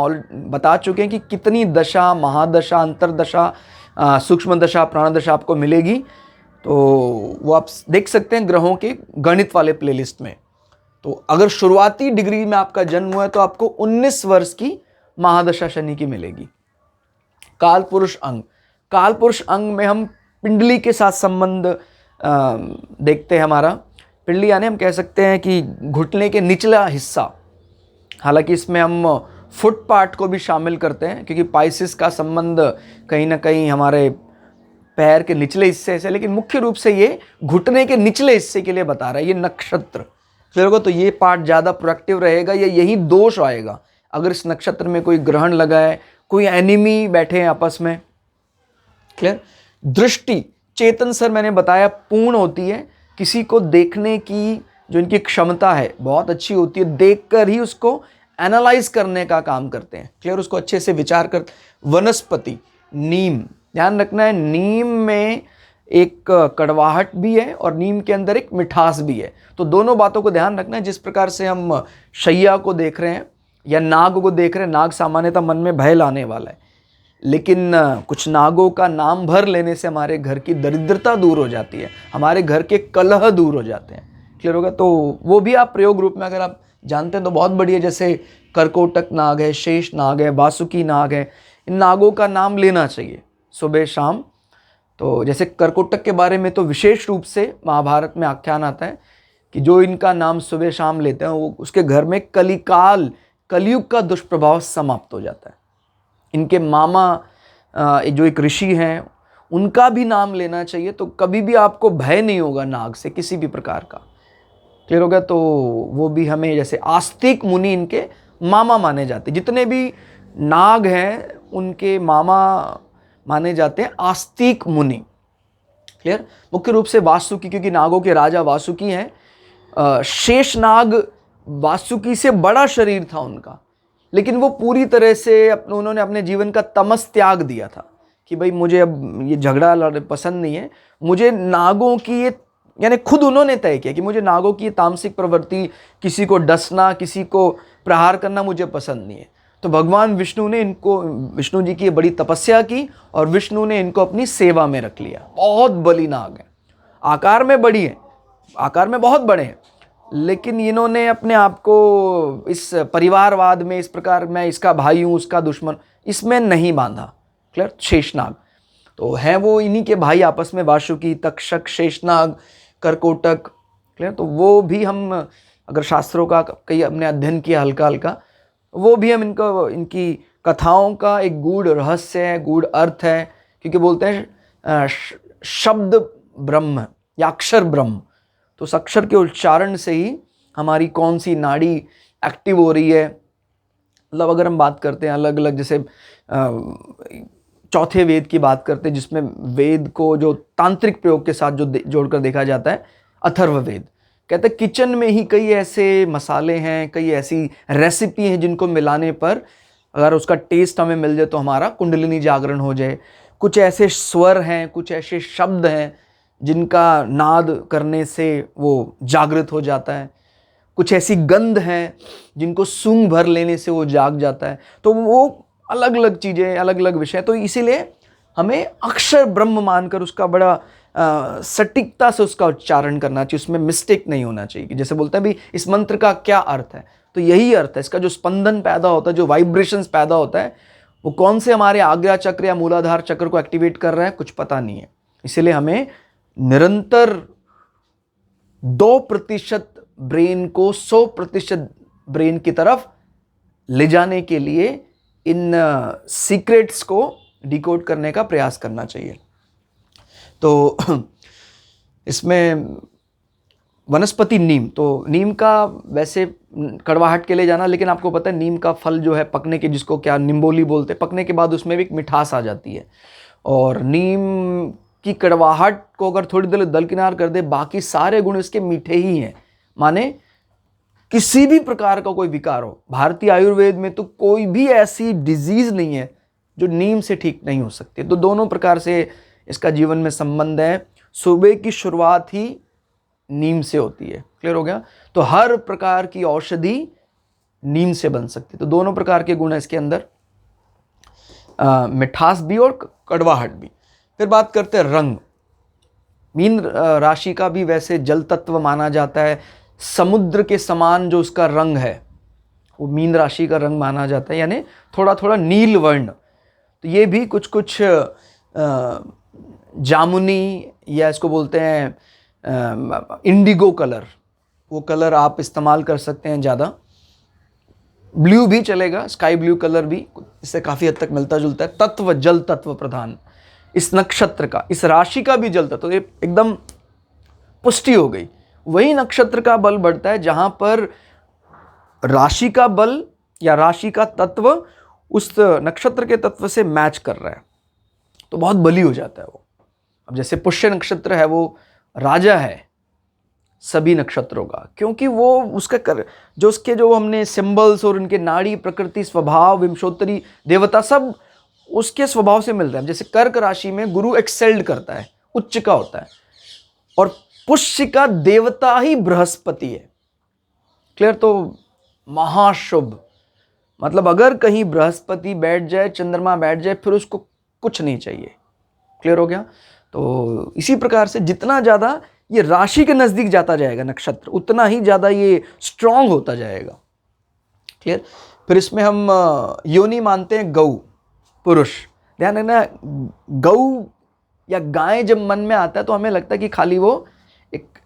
बता चुके हैं कि कितनी दशा, महादशा, अंतरदशा, सूक्ष्म दशा, प्राण दशा आपको मिलेगी। तो वो आप देख सकते हैं ग्रहों के गणित वाले प्लेलिस्ट में। तो अगर शुरुआती डिग्री में आपका जन्म हुआ है तो आपको 19 वर्ष की महादशा शनि की मिलेगी। काल पुरुष अंग, काल पुरुष अंग में हम पिंडली के साथ संबंध देखते हैं। हमारा पिंडली यानी हम कह सकते हैं कि घुटने के निचला हिस्सा। हालांकि इसमें हम फुट पार्ट को भी शामिल करते हैं, क्योंकि पाइसेस का संबंध कहीं ना कहीं हमारे पैर के निचले हिस्से से, लेकिन मुख्य रूप से ये घुटने के निचले हिस्से के लिए बता रहा है ये नक्षत्र। क्लियर होगा। तो ये पार्ट ज़्यादा प्रोडक्टिव रहेगा, या यही दोष आएगा अगर इस नक्षत्र में कोई ग्रहण लगा है, कोई एनिमी बैठे हैं आपस में। क्लियर। दृष्टि, चेतन सर मैंने बताया पूर्ण होती है। किसी को देखने की जो इनकी क्षमता है बहुत अच्छी होती है, देखकर ही उसको एनालाइज करने का काम करते हैं। क्लियर। उसको अच्छे से विचार कर। वनस्पति, नीम, ध्यान रखना है नीम में एक कड़वाहट भी है और नीम के अंदर एक मिठास भी है। तो दोनों बातों को ध्यान रखना है। जिस प्रकार से हम शैया को देख रहे हैं या नाग को देख रहे हैं, नाग सामान्यतः मन में भय लाने वाला है, लेकिन कुछ नागों का नाम भर लेने से हमारे घर की दरिद्रता दूर हो जाती है, हमारे घर के कलह दूर हो जाते हैं। क्लियर होगा? तो वो भी आप प्रयोग रूप में अगर आप जानते हैं तो बहुत बढ़िया। जैसे करकोटक नाग है, शेष नाग है, वासुकी नाग है, इन नागों का नाम लेना चाहिए सुबह शाम। तो जैसे करकोटक के बारे में तो विशेष रूप से महाभारत में आख्यान आता है कि जो इनका नाम सुबह शाम लेते हैं वो उसके घर में कलयुग का दुष्प्रभाव समाप्त हो जाता है। इनके मामा जो एक ऋषि हैं उनका भी नाम लेना चाहिए, तो कभी भी आपको भय नहीं होगा नाग से किसी भी प्रकार का। क्लियर हो गया? तो वो भी हमें, जैसे आस्तिक मुनि इनके मामा माने जाते हैं, जितने भी नाग हैं उनके मामा माने जाते हैं आस्तिक मुनि। क्लियर? मुख्य रूप से वासुकी, क्योंकि नागों के राजा वासुकी हैं। शेष नाग वासुकी से बड़ा शरीर था उनका, लेकिन वो पूरी तरह से उन्होंने अपने जीवन का तमस त्याग दिया था कि भाई मुझे अब ये झगड़ा पसंद नहीं है, मुझे नागों की ये, यानी खुद उन्होंने तय किया कि मुझे नागों की तामसिक प्रवृत्ति, किसी को डसना, किसी को प्रहार करना मुझे पसंद नहीं है। तो भगवान विष्णु ने इनको, विष्णु जी की बड़ी तपस्या की और विष्णु ने इनको अपनी सेवा में रख लिया। बहुत बली नाग है, आकार में बड़ी है, आकार में बहुत बड़े हैं, लेकिन इन्होंने अपने आप को इस परिवारवाद में, इस प्रकार मैं इसका भाई हूँ उसका दुश्मन, इसमें नहीं बांधा। क्लियर? शेषनाग तो है वो इन्हीं के भाई आपस में, वासुकी, तक्षक, शेषनाग, करकोटक। क्लियर? तो वो भी हम अगर शास्त्रों का कई हमने अध्ययन किया हल्का हल्का, वो भी हम इनकी कथाओं का एक गूढ़ रहस्य है, गूढ़ अर्थ है। क्योंकि बोलते हैं शब्द ब्रह्म या अक्षर ब्रह्म, तो उस अक्षर के उच्चारण से ही हमारी कौन सी नाड़ी एक्टिव हो रही है। मतलब अगर हम बात करते हैं अलग अलग, जैसे चौथे वेद की बात करते हैं जिसमें वेद को जो तांत्रिक प्रयोग के साथ जो जोड़कर देखा जाता है, अथर्ववेद कहते हैं किचन में ही कई ऐसे मसाले हैं, कई ऐसी रेसिपी हैं जिनको मिलाने पर अगर उसका टेस्ट हमें मिल जाए तो हमारा कुंडलिनी जागरण हो जाए। कुछ ऐसे स्वर हैं, कुछ ऐसे शब्द हैं जिनका नाद करने से वो जागृत हो जाता है। कुछ ऐसी गंध हैं जिनको सूंघ भर लेने से वो जाग जाता है। तो वो अलग अलग चीज़ें, अलग अलग विषय। तो इसीलिए हमें अक्षर ब्रह्म मानकर उसका बड़ा सटीकता से उसका उच्चारण करना चाहिए, उसमें मिस्टेक नहीं होना चाहिए। जैसे बोलते हैं भी इस मंत्र का क्या अर्थ है, तो यही अर्थ है। इसका जो स्पंदन पैदा होता है, जो वाइब्रेशंस पैदा होता है, वो कौन से हमारे आज्ञा चक्र या मूलाधार चक्र को एक्टिवेट कर रहा है, कुछ पता नहीं है। इसीलिए हमें निरंतर 2% ब्रेन को 100% ब्रेन की तरफ ले जाने के लिए इन सीक्रेट्स को डिकोड करने का प्रयास करना चाहिए। तो इसमें वनस्पति नीम, तो नीम का वैसे कड़वाहट के लिए जाना, लेकिन आपको पता है नीम का फल जो है पकने के, जिसको क्या निम्बोली बोलते हैं, पकने के बाद उसमें भी एक मिठास आ जाती है। और नीम की कड़वाहट को अगर थोड़ी देर दरकिनार कर दे, बाकी सारे गुण इसके मीठे ही हैं। माने किसी भी प्रकार का कोई विकार हो, भारतीय आयुर्वेद में तो कोई भी ऐसी डिजीज नहीं है जो नीम से ठीक नहीं हो सकती। तो दोनों प्रकार से इसका जीवन में संबंध है। सुबह की शुरुआत ही नीम से होती है। क्लियर हो गया? तो हर प्रकार की औषधि नीम से बन सकती है। तो दोनों प्रकार के गुण है इसके अंदर, मिठास भी और कड़वाहट भी। फिर बात करते हैं रंग। मीन राशि का भी वैसे जल तत्व माना जाता है। समुद्र के समान जो उसका रंग है वो मीन राशि का रंग माना जाता है, यानी थोड़ा थोड़ा नील वर्ण। तो ये भी कुछ कुछ जामुनी या इसको बोलते हैं इंडिगो कलर, वो कलर आप इस्तेमाल कर सकते हैं ज़्यादा। ब्लू भी चलेगा, स्काई ब्लू कलर भी इससे काफ़ी हद तक मिलता जुलता है। तत्व जल तत्व प्रधान इस नक्षत्र का, इस राशि का भी जल तत्व, तो ये एकदम पुष्टि हो गई। वही नक्षत्र का बल बढ़ता है जहां पर राशि का बल या राशि का तत्व उस नक्षत्र के तत्व से मैच कर रहा है, तो बहुत बली हो जाता है वो। अब जैसे पुष्य नक्षत्र है, वो राजा है सभी नक्षत्रों का, क्योंकि वो उसका जो उसके जो हमने सिंबल्स और उनके नाड़ी, प्रकृति, स्वभाव, विंशोत्तरी, देवता सब उसके स्वभाव से मिल रहा है। जैसे कर्क राशि में गुरु एक्सेल्ड करता है, उच्च का होता है, और पुष्य का देवता ही बृहस्पति है। क्लियर? तो महाशुभ, मतलब अगर कहीं बृहस्पति बैठ जाए, चंद्रमा बैठ जाए, फिर उसको कुछ नहीं चाहिए। क्लियर हो गया? तो इसी प्रकार से जितना ज़्यादा ये राशि के नज़दीक जाता जाएगा नक्षत्र, उतना ही ज़्यादा ये स्ट्रांग होता जाएगा। क्लियर? फिर इसमें हम योनि मानते हैं गौ, पुरुष। ध्यान रखना, गौ या गाय जब मन में आता है तो हमें लगता है कि खाली वो एक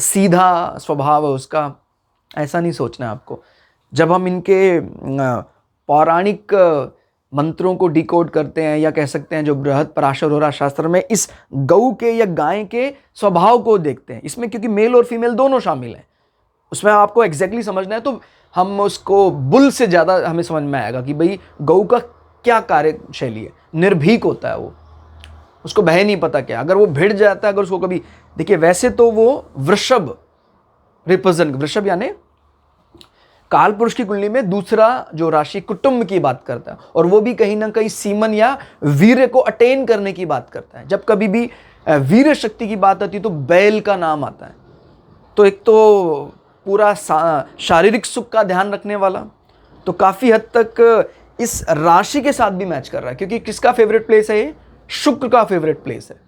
सीधा स्वभाव है उसका, ऐसा नहीं सोचना है आपको। जब हम इनके पौराणिक मंत्रों को डिकोड करते हैं, या कह सकते हैं जो बृहद पराशर शास्त्र में इस गौ के या गाय के स्वभाव को देखते हैं, इसमें क्योंकि मेल और फीमेल दोनों शामिल हैं, उसमें आपको एग्जैक्टली समझना है, तो हम उसको बुल से ज़्यादा हमें समझ में आएगा कि भाई गौ का क्या कार्यशैली है। निर्भीक होता है वो, उसको भय नहीं पता क्या, अगर वो भिड़ जाता है, अगर उसको कभी, देखिए वैसे तो वो वृषभ रिप्रेजेंट, वृषभ यानी काल पुरुष की कुंडली में दूसरा जो राशि कुटुंब की बात करता है, और वो भी कहीं ना कहीं सीमन या वीर्य को अटेन करने की बात करता है। जब कभी भी वीर्य शक्ति की बात आती है तो बैल का नाम आता है। तो एक तो पूरा शारीरिक सुख का ध्यान रखने वाला, तो काफ़ी हद तक इस राशि के साथ भी मैच कर रहा है, क्योंकि किसका फेवरेट प्लेस है ये? शुक्र का फेवरेट प्लेस है।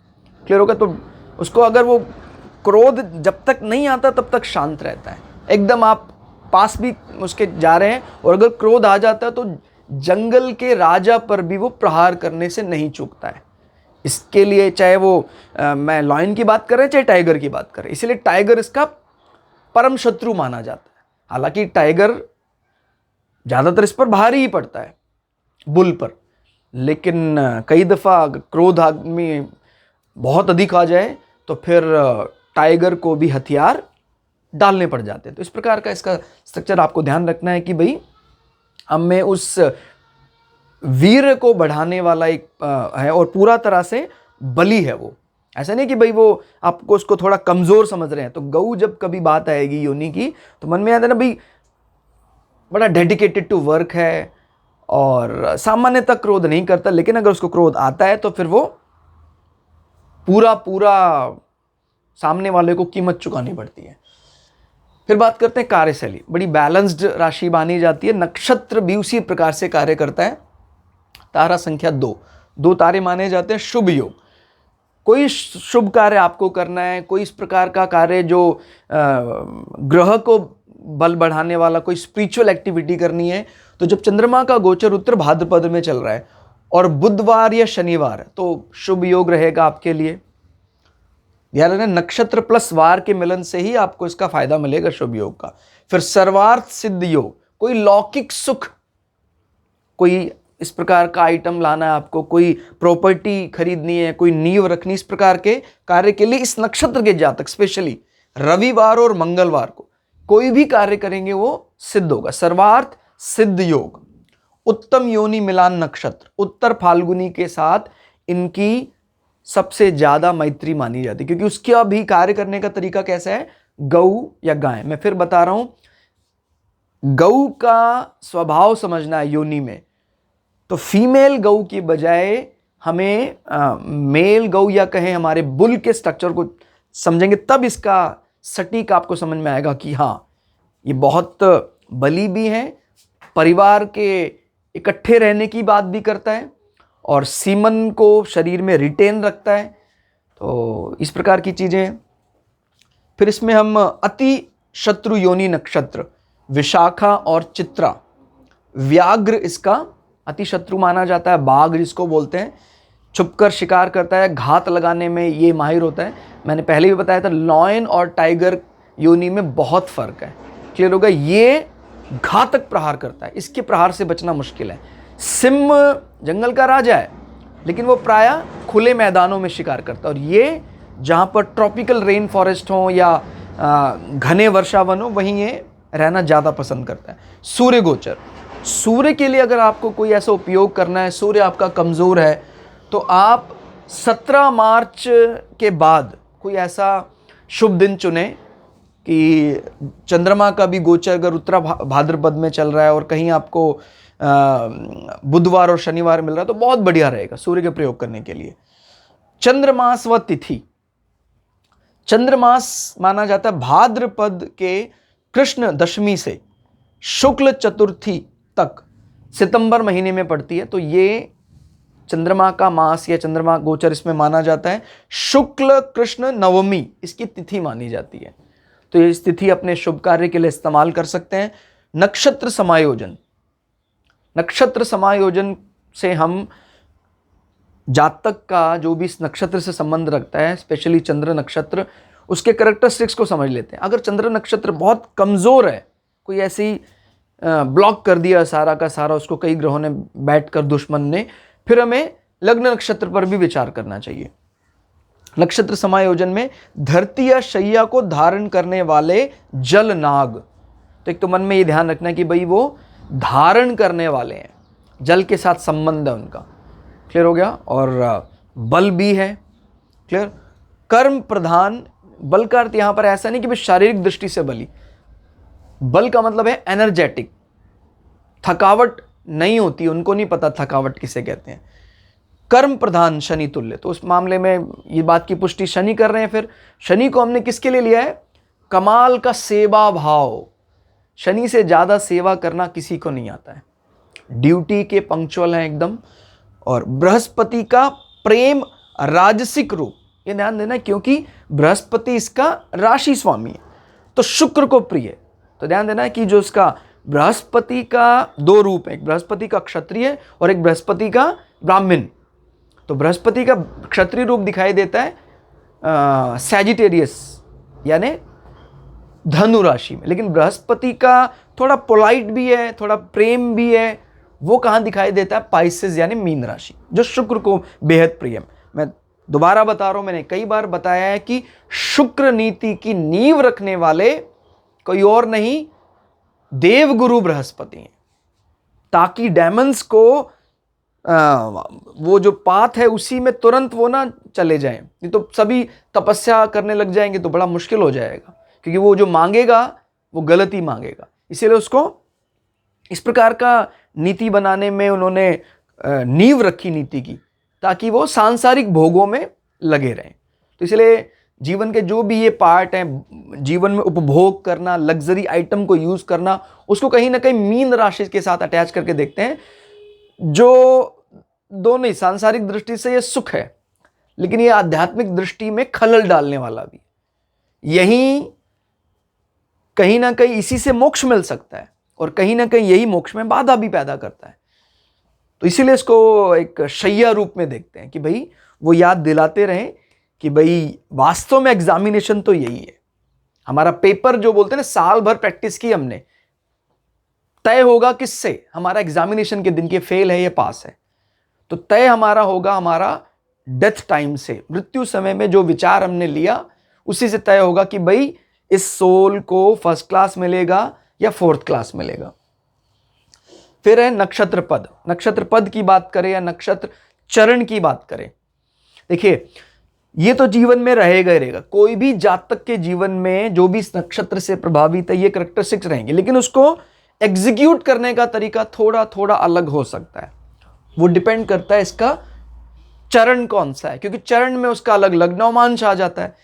क्लियर होगा? तो उसको अगर वो क्रोध जब तक नहीं आता तब तक शांत रहता है, एकदम आप पास भी उसके जा रहे हैं, और अगर क्रोध आ जाता है तो जंगल के राजा पर भी वो प्रहार करने से नहीं चूकता है। इसके लिए चाहे वो मैं लॉयन की बात कर रहे हैं, चाहे टाइगर की बात कर रहे हैं, इसलिए टाइगर इसका परम शत्रु माना जाता है। हालांकि टाइगर ज़्यादातर इस पर भारी ही पड़ता है, बुल पर, लेकिन कई दफ़ा क्रोध में बहुत अधिक आ जाए तो फिर टाइगर को भी हथियार डालने पड़ जाते हैं। तो इस प्रकार का इसका स्ट्रक्चर आपको ध्यान रखना है कि भाई हमें उस वीर को बढ़ाने वाला एक है, और पूरा तरह से बली है वो। ऐसा नहीं कि भाई वो आपको उसको थोड़ा कमज़ोर समझ रहे हैं। तो गऊ जब कभी बात आएगी योनि की, तो मन में आता है ना भाई बड़ा डेडिकेटेड टू वर्क है, और सामान्यतः क्रोध नहीं करता, लेकिन अगर उसको क्रोध आता है तो फिर वो पूरा सामने वाले को कीमत चुकानी पड़ती है। फिर बात करते हैं कार्यशैली। बड़ी बैलेंस्ड राशि मानी जाती है। नक्षत्र भी उसी प्रकार से कार्य करता है। तारा संख्या 2 तारे माने जाते हैं शुभ योग। कोई शुभ कार्य आपको करना है, कोई इस प्रकार का कार्य जो ग्रह को बल बढ़ाने वाला, कोई स्पिरिचुअल एक्टिविटी करनी है, तो जब चंद्रमा का गोचर उत्तर भाद्रपद में चल रहा है और बुधवार या शनिवार, तो शुभ योग रहेगा आपके लिए। ध्यान रखना, नक्षत्र प्लस वार के मिलन से ही आपको इसका फायदा मिलेगा शुभ योग का। फिर सर्वार्थ सिद्ध योग, कोई लौकिक सुख, कोई इस प्रकार का आइटम लाना है आपको, कोई प्रॉपर्टी खरीदनी है, कोई नींव रखनी, इस प्रकार के कार्य के लिए इस नक्षत्र के जातक स्पेशली रविवार और मंगलवार को कोई भी कार्य करेंगे वो सिद्ध होगा। सर्वार्थ सिद्ध योग। उत्तम योनि मिलान नक्षत्र, उत्तर फाल्गुनी के साथ इनकी सबसे ज्यादा मैत्री मानी जाती है, क्योंकि उसका भी कार्य करने का तरीका कैसा है? गऊ या गाय। मैं फिर बता रहा हूं, गऊ का स्वभाव समझना है योनि में, तो फीमेल गऊ की बजाय हमें मेल गऊ या कहें हमारे बुल के स्ट्रक्चर को समझेंगे, तब इसका सटीक आपको समझ में आएगा कि हाँ ये बहुत बली भी है, परिवार के इकट्ठे रहने की बात भी करता है, और सीमन को शरीर में रिटेन रखता है। तो इस प्रकार की चीज़ें। फिर इसमें हम अति शत्रु योनि नक्षत्र विशाखा और चित्रा, व्याघ्र इसका अति शत्रु माना जाता है। बाघ जिसको बोलते हैं, छुपकर शिकार करता है, घात लगाने में ये माहिर होता है। मैंने पहले भी बताया था लॉयन और टाइगर योनि में बहुत फर्क है। क्लियर होगा? ये घातक प्रहार करता है, इसके प्रहार से बचना मुश्किल है। सिंह जंगल का राजा है, लेकिन वो प्रायः खुले मैदानों में शिकार करता है, और ये जहाँ पर ट्रॉपिकल रेन फॉरेस्ट हो या घने वर्षावन हो, वहीं ये रहना ज़्यादा पसंद करता है। सूर्य गोचर, सूर्य के लिए अगर आपको कोई ऐसा उपयोग करना है, सूर्य आपका कमज़ोर है, तो आप 17 मार्च के बाद कोई ऐसा शुभ दिन चुने कि चंद्रमा का भी गोचर अगर उत्तरा भाद्रपद में चल रहा है और कहीं आपको बुधवार और शनिवार मिल रहा है, तो बहुत बढ़िया रहेगा सूर्य के प्रयोग करने के लिए। चंद्रमास व तिथि। चंद्रमास माना जाता है भाद्रपद के कृष्ण दशमी से शुक्ल चतुर्थी तक, सितंबर महीने में पड़ती है। तो ये चंद्रमा का मास या चंद्रमा गोचर इसमें माना जाता है। शुक्ल कृष्ण नवमी इसकी तिथि मानी जाती है। तो इस तिथि अपने शुभ कार्य के लिए इस्तेमाल कर सकते हैं। नक्षत्र समायोजन, नक्षत्र समायोजन से हम जातक का जो भी इस नक्षत्र से संबंध रखता है, स्पेशली चंद्र नक्षत्र, उसके कैरेक्टरिस्टिक्स को समझ लेते हैं। अगर चंद्र नक्षत्र बहुत कमज़ोर है, कोई ऐसी ब्लॉक कर दिया सारा का सारा उसको कई ग्रहों ने बैठकर दुश्मन ने, फिर हमें लग्न नक्षत्र पर भी विचार करना चाहिए। नक्षत्र समायोजन में धरती या शैया को धारण करने वाले जल नाग, तो एक तो मन में ये ध्यान रखना है कि भाई वो धारण करने वाले हैं, जल के साथ संबंध है उनका, क्लियर हो गया। और बल भी है, क्लियर। कर्म प्रधान, बल का अर्थ यहाँ पर ऐसा नहीं कि भाई शारीरिक दृष्टि से बली, बल का मतलब है एनर्जेटिक, थकावट नहीं होती, उनको नहीं पता थकावट किसे कहते हैं। कर्म प्रधान शनि तुल्य, तो उस मामले में ये बात की पुष्टि शनि कर रहे हैं। फिर शनि को हमने किसके लिए लिया है? कमाल का सेवा भाव, शनि से ज़्यादा सेवा करना किसी को नहीं आता है, ड्यूटी के पंक्चुअल हैं एकदम। और बृहस्पति का प्रेम राजसिक रूप, ये ध्यान देना क्योंकि बृहस्पति इसका राशि स्वामी है, तो शुक्र को प्रिय। तो ध्यान देना कि जो इसका बृहस्पति का दो रूप है, एक बृहस्पति का क्षत्रिय और एक बृहस्पति का ब्राह्मण। तो बृहस्पति का क्षत्रिय रूप दिखाई देता है सैजिटेरियस यानी धनु राशि में, लेकिन बृहस्पति का थोड़ा पोलाइट भी है, थोड़ा प्रेम भी है, वो कहाँ दिखाई देता है? पाइसेस यानी मीन राशि, जो शुक्र को बेहद प्रिय है। मैं दोबारा बता रहा हूं, मैंने कई बार बताया है कि शुक्र नीति की नींव रखने वाले कोई और नहीं, देवगुरु बृहस्पति हैं, ताकि डेमन्स को वो जो पाथ है उसी में तुरंत वो ना चले जाएं। नहीं तो सभी तपस्या करने लग जाएंगे तो बड़ा मुश्किल हो जाएगा, क्योंकि वो जो मांगेगा वो गलत ही मांगेगा। इसीलिए उसको इस प्रकार का नीति बनाने में उन्होंने नींव रखी नीति की, ताकि वो सांसारिक भोगों में लगे रहें। तो इसलिए जीवन के जो भी ये पार्ट हैं, जीवन में उपभोग करना, लग्जरी आइटम को यूज़ करना, उसको कहीं ना कहीं मीन राशि के साथ अटैच करके देखते हैं, जो दोनों ही सांसारिक दृष्टि से ये सुख है, लेकिन ये आध्यात्मिक दृष्टि में खलल डालने वाला भी। यही कहीं ना कहीं इसी से मोक्ष मिल सकता है, और कहीं ना कहीं यही मोक्ष में बाधा भी पैदा करता है। तो इसीलिए इसको एक शैया रूप में देखते हैं कि भाई वो याद दिलाते रहें कि भाई वास्तव में एग्जामिनेशन तो यही है। हमारा पेपर जो बोलते हैं ना, साल भर प्रैक्टिस की हमने, तय होगा किससे? हमारा एग्जामिनेशन के दिन के फेल है या पास है। तो तय हमारा होगा हमारा डेथ टाइम से, मृत्यु समय में जो विचार हमने लिया उसी से तय होगा कि भाई इस सोल को फर्स्ट क्लास मिलेगा या फोर्थ क्लास मिलेगा। फिर है नक्षत्र पद। नक्षत्र पद की बात करें या नक्षत्र चरण की बात करें, देखिए ये तो जीवन में रहेगा ही रहेगा। कोई भी जातक के जीवन में जो भी इस नक्षत्र से प्रभावित है, ये कैरेक्टरिस्टिक्स रहेंगे, लेकिन उसको एग्जीक्यूट करने का तरीका थोड़ा थोड़ा अलग हो सकता है। वो डिपेंड करता है इसका चरण कौन सा है, क्योंकि चरण में उसका अलग अलग नवमांश आ जाता है।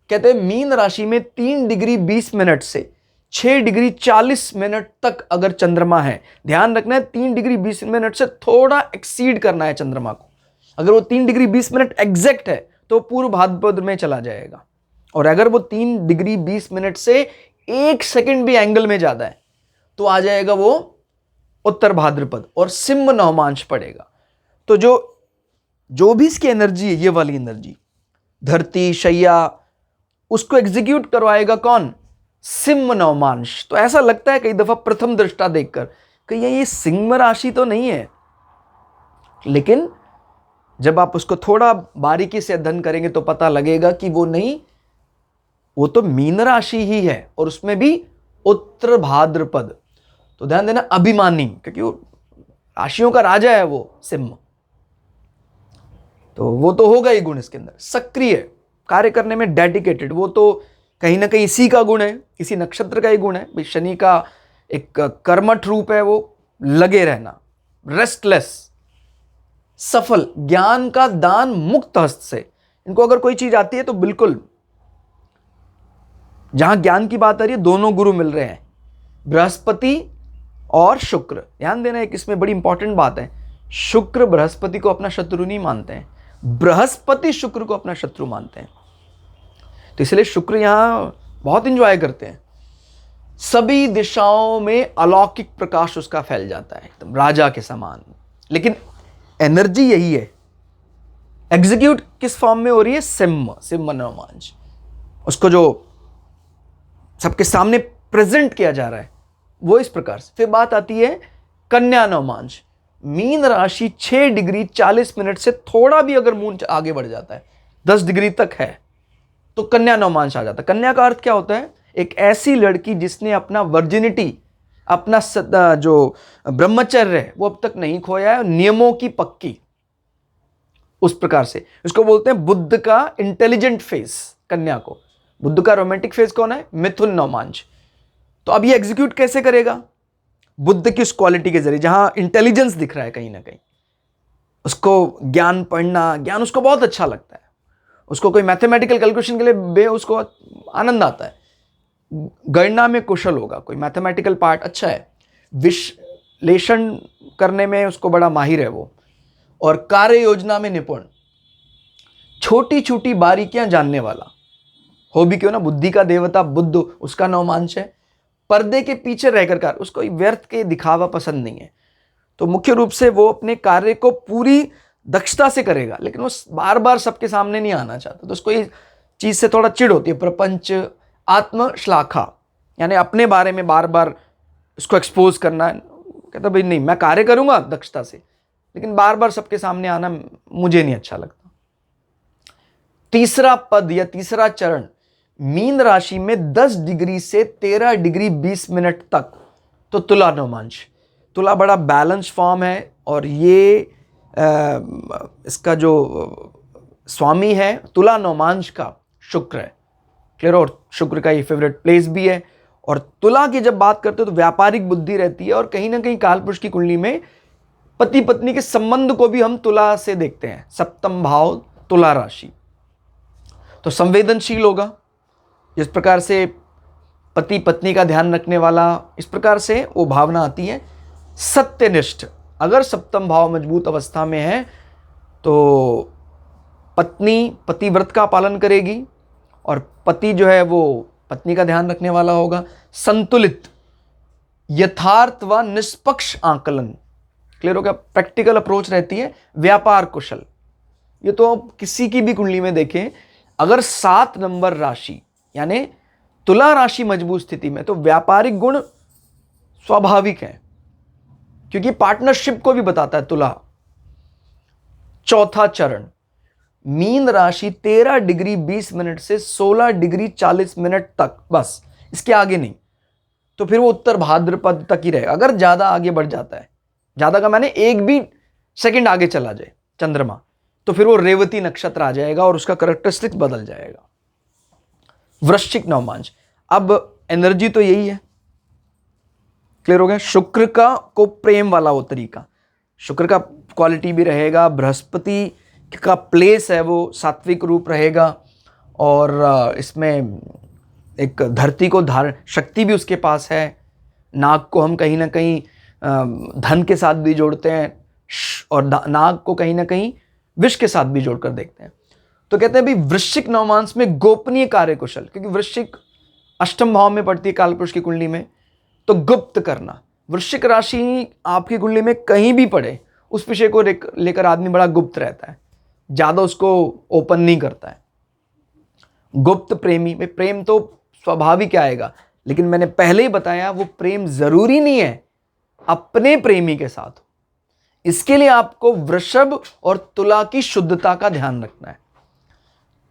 कहते हैं मीन राशि में 3 डिग्री 20 मिनट से 6 डिग्री 40 मिनट तक अगर चंद्रमा है, ध्यान रखना है 3 डिग्री 20 मिनट से थोड़ा एक्सीड करना है चंद्रमा को। अगर वो 3 डिग्री 20 मिनट एग्जैक्ट है तो पूर्व भाद्रपद में चला जाएगा, और अगर वो 3 डिग्री 20 मिनट से 1 सेकंड भी एंगल में ज्यादा है तो आ जाएगा वो उत्तर भाद्रपद और सिंह नवमांश पड़ेगा। तो जो भी इसकी एनर्जी है, ये वाली एनर्जी धरती शैया, उसको एग्जीक्यूट करवाएगा कौन? सिंह नवमांश। तो ऐसा लगता है कई दफा प्रथम दृष्टा देखकर कि ये सिंह राशि तो नहीं है, लेकिन जब आप उसको थोड़ा बारीकी से अध्ययन करेंगे तो पता लगेगा कि वो नहीं, वो तो मीन राशि ही है, और उसमें भी उत्तर भाद्रपद। तो ध्यान देना, अभिमानी, क्योंकि वो राशियों का राजा है वो सिंह, तो वो तो होगा ही गुण इसके अंदर। सक्रिय, कार्य करने में डेडिकेटेड, वो तो कहीं ना कहीं इसी का गुण है, इसी नक्षत्र का ही गुण है। भाई शनि का एक कर्मठ रूप है वो लगे रहना, रेस्टलेस, सफल, ज्ञान का दान मुक्त हस्त से, इनको अगर कोई चीज आती है तो बिल्कुल, जहां ज्ञान की बात आ रही है दोनों गुरु मिल रहे हैं, बृहस्पति और शुक्र। ध्यान देना, एक इसमें बड़ी इंपॉर्टेंट बात है, शुक्र बृहस्पति को अपना शत्रु नहीं मानते हैं, बृहस्पति शुक्र को अपना शत्रु मानते हैं। तो इसलिए शुक्र यहां बहुत इंजॉय करते हैं, सभी दिशाओं में अलौकिक प्रकाश उसका फैल जाता है एकदम राजा के समान। लेकिन एनर्जी यही है, एग्जीक्यूट किस फॉर्म में हो रही है, सिम्म नवमांश, उसको जो सबके सामने प्रेजेंट किया जा रहा है वो इस प्रकार से। फिर बात आती है कन्या नवमांश, मीन राशि 6 डिग्री 40 मिनट से थोड़ा भी अगर मून आगे बढ़ जाता है, 10 डिग्री तक है, तो कन्या नवमांश आ जाता है। कन्या का अर्थ क्या होता है, एक ऐसी लड़की जिसने अपना वर्जिनिटी, अपना जो ब्रह्मचर्य है वो अब तक नहीं खोया है, नियमों की पक्की, उस प्रकार से उसको बोलते हैं बुद्ध का इंटेलिजेंट फेस। कन्या को बुद्ध का रोमांटिक फेस कौन है, मिथुन नवमांश। तो अब ये एग्जीक्यूट कैसे करेगा, बुद्ध की उस क्वालिटी के जरिए जहां इंटेलिजेंस दिख रहा है कहीं ना कहीं, उसको ज्ञान पढ़ना, ज्ञान उसको बहुत अच्छा लगता है, उसको कोई मैथमेटिकल कैलकुलेशन के लिए उसको आनंद आता है, गणना में कुशल होगा, कोई मैथमेटिकल पार्ट अच्छा है, विश्लेषण करने में उसको बड़ा माहिर है वो, और कार्य योजना में निपुण, छोटी छोटी बारीकियां जानने वाला हो भी क्यों ना, बुद्धि का देवता बुद्ध उसका नवमांश है, पर्दे के पीछे रहकर कर, उसको व्यर्थ के दिखावा पसंद नहीं है, तो मुख्य रूप से वो अपने कार्य को पूरी दक्षता से करेगा, लेकिन वो बार बार सबके सामने नहीं आना चाहता, तो उसको ये चीज से थोड़ा चिढ़ होती है। प्रपंच आत्म श्लाघा, यानी अपने बारे में बार बार उसको एक्सपोज करना, कहता भाई नहीं मैं कार्य करूंगा दक्षता से, लेकिन बार बार सबके सामने आना मुझे नहीं अच्छा लगता। तीसरा पद या तीसरा चरण मीन राशि में 10 डिग्री से 13 डिग्री 20 मिनट तक, तो तुला नवमांश। तुला बड़ा बैलेंस फॉर्म है, और ये इसका जो स्वामी है तुला नवमांश का शुक्र है, क्लियर, और शुक्र का ये फेवरेट प्लेस भी है। और तुला की जब बात करते हो तो व्यापारिक बुद्धि रहती है, और कहीं ना कहीं कालपुरुष की कुंडली में पति पत्नी के संबंध को भी हम तुला से देखते हैं, सप्तम भाव तुला राशि, तो संवेदनशील होगा, जिस प्रकार से पति पत्नी का ध्यान रखने वाला, इस प्रकार से वो भावना आती है। सत्यनिष्ठ, अगर सप्तम भाव मजबूत अवस्था में है तो पत्नी पतिव्रत का पालन करेगी, और पति जो है वो पत्नी का ध्यान रखने वाला होगा। संतुलित, यथार्थ व निष्पक्ष आकलन, क्लियर हो गया, प्रैक्टिकल अप्रोच रहती है। व्यापार कुशल, ये तो किसी की भी कुंडली में देखें, अगर 7 नंबर राशि यानी तुला राशि मजबूत स्थिति में, तो व्यापारिक गुण स्वाभाविक है, क्योंकि पार्टनरशिप को भी बताता है तुला। चौथा चरण मीन राशि 13 डिग्री 20 मिनट से 16 डिग्री 40 मिनट तक, बस इसके आगे नहीं, तो फिर वो उत्तर भाद्रपद तक ही रहेगा। अगर ज्यादा आगे बढ़ जाता है, ज्यादा का मैंने एक भी सेकंड आगे चला जाए चंद्रमा, तो फिर वो रेवती नक्षत्र आ जाएगा और उसका करेक्टरिस्टिक्स बदल जाएगा। वृश्चिक नवमांश, अब एनर्जी तो यही है, क्लियर हो गया। शुक्र का को प्रेम वाला वो तरीका, शुक्र का क्वालिटी भी रहेगा, बृहस्पति का प्लेस है वो सात्विक रूप रहेगा, और इसमें एक धरती को धारण शक्ति भी उसके पास है। नाग को हम कहीं ना कहीं धन के साथ भी जोड़ते हैं, और नाग को कहीं ना कहीं विष के साथ भी जोड़कर देखते हैं। तो कहते हैं भाई वृश्चिक नवमांश में गोपनीय कार्य कुशल, क्योंकि वृश्चिक अष्टम भाव में पड़ती है कालपुरुष की कुंडली में, तो गुप्त करना। वृश्चिक राशि आपकी कुंडली में कहीं भी पड़े, उस विषय को लेकर आदमी बड़ा गुप्त रहता है, ज्यादा उसको ओपन नहीं करता है। गुप्त प्रेमी में प्रेम तो स्वाभाविक आएगा, लेकिन मैंने पहले ही बताया वो प्रेम जरूरी नहीं है अपने प्रेमी के साथ। इसके लिए आपको वृषभ और तुला की शुद्धता का ध्यान रखना है,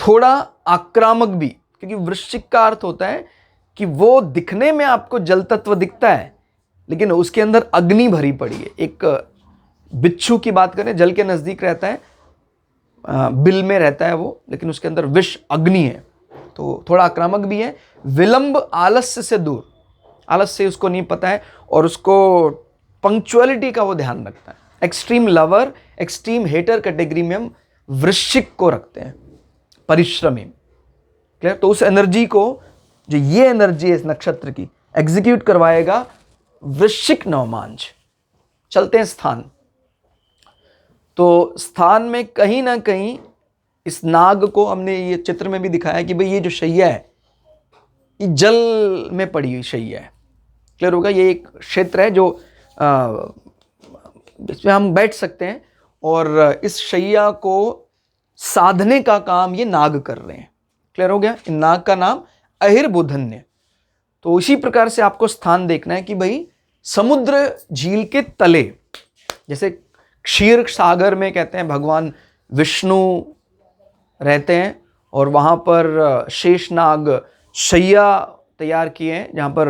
थोड़ा आक्रामक भी, क्योंकि वृश्चिक का अर्थ होता है कि वो दिखने में आपको जल तत्व दिखता है, लेकिन उसके अंदर अग्नि भरी पड़ी है। एक बिच्छू की बात करें, जल के नजदीक रहता है, बिल में रहता है वो, लेकिन उसके अंदर विष अग्नि है, तो थोड़ा आक्रामक भी है। विलंब, आलस्य से दूर, आलस्य उसको नहीं पता है, और उसको पंक्चुअलिटी का वो ध्यान रखता है। Extreme lover, extreme hater category में हम वृश्चिक को रखते हैं। परिश्रमी। क्लियर? तो उस एनर्जी को, जो ये एनर्जी है इस नक्षत्र की, एग्जीक्यूट करवाएगा वृश्चिक नवमांझ। चलते हैं स्थान। तो स्थान में कहीं ना कहीं इस नाग को हमने ये चित्र में भी दिखाया कि भाई ये जो शैया है ये जल में पड़ी हुई शैया है। क्लियर होगा? ये एक क्षेत्र है जो इसमें हम बैठ सकते हैं और इस शैया को साधने का काम ये नाग कर रहे हैं। क्लियर हो गया? इन नाग का नाम अहिर्बुधन्य। तो इसी प्रकार से आपको स्थान देखना है कि भाई समुद्र झील के तले, जैसे क्षीर सागर में कहते हैं भगवान विष्णु रहते हैं और वहाँ पर शेषनाग शैया तैयार किए हैं, जहाँ पर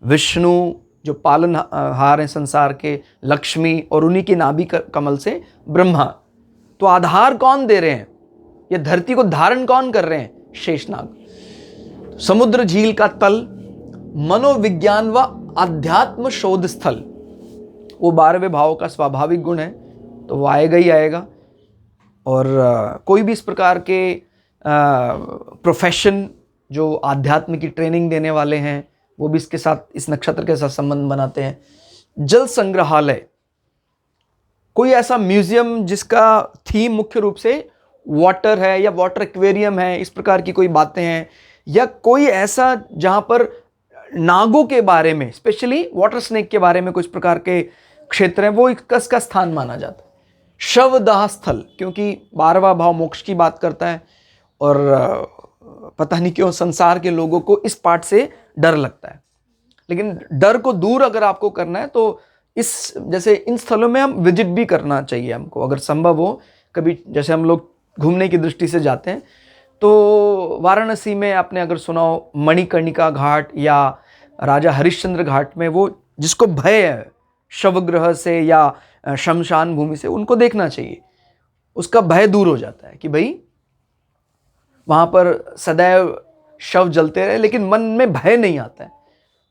विष्णु जो पालनहार हैं संसार के, लक्ष्मी, और उन्हीं की नाभि कमल से ब्रह्मा। तो आधार कौन दे रहे हैं? ये धरती को धारण कौन कर रहे हैं? शेषनाग। समुद्र झील का तल मनोविज्ञान व अध्यात्म शोध स्थल, वो 12वें भाव का स्वाभाविक गुण है, तो वो आएगा ही आएगा। और कोई भी इस प्रकार के प्रोफेशन जो आध्यात्म की ट्रेनिंग देने वाले हैं, वो भी इसके साथ, इस नक्षत्र के साथ संबंध बनाते हैं। जल संग्रहालय, कोई ऐसा म्यूजियम जिसका थीम मुख्य रूप से वाटर है या वाटर एक्वेरियम है, इस प्रकार की कोई बातें हैं, या कोई ऐसा जहां पर नागों के बारे में, स्पेशली वाटर स्नेक के बारे में कुछ प्रकार के क्षेत्र हैं, वो इसका स्थान माना जाता है। शवदाह स्थल, क्योंकि 12वां भाव मोक्ष की बात करता है और पता नहीं क्यों संसार के लोगों को इस पार्ट से डर लगता है, लेकिन डर को दूर अगर आपको करना है तो इस जैसे इन स्थलों में हम विजिट भी करना चाहिए हमको, अगर संभव हो। कभी जैसे हम लोग घूमने की दृष्टि से जाते हैं तो वाराणसी में आपने अगर सुना हो मणिकर्णिका घाट या राजा हरिश्चंद्र घाट में, वो जिसको भय है शवग्रह से या शमशान भूमि से, उनको देखना चाहिए। उसका भय दूर हो जाता है कि भाई वहाँ पर सदैव शव जलते रहे लेकिन मन में भय नहीं आता है,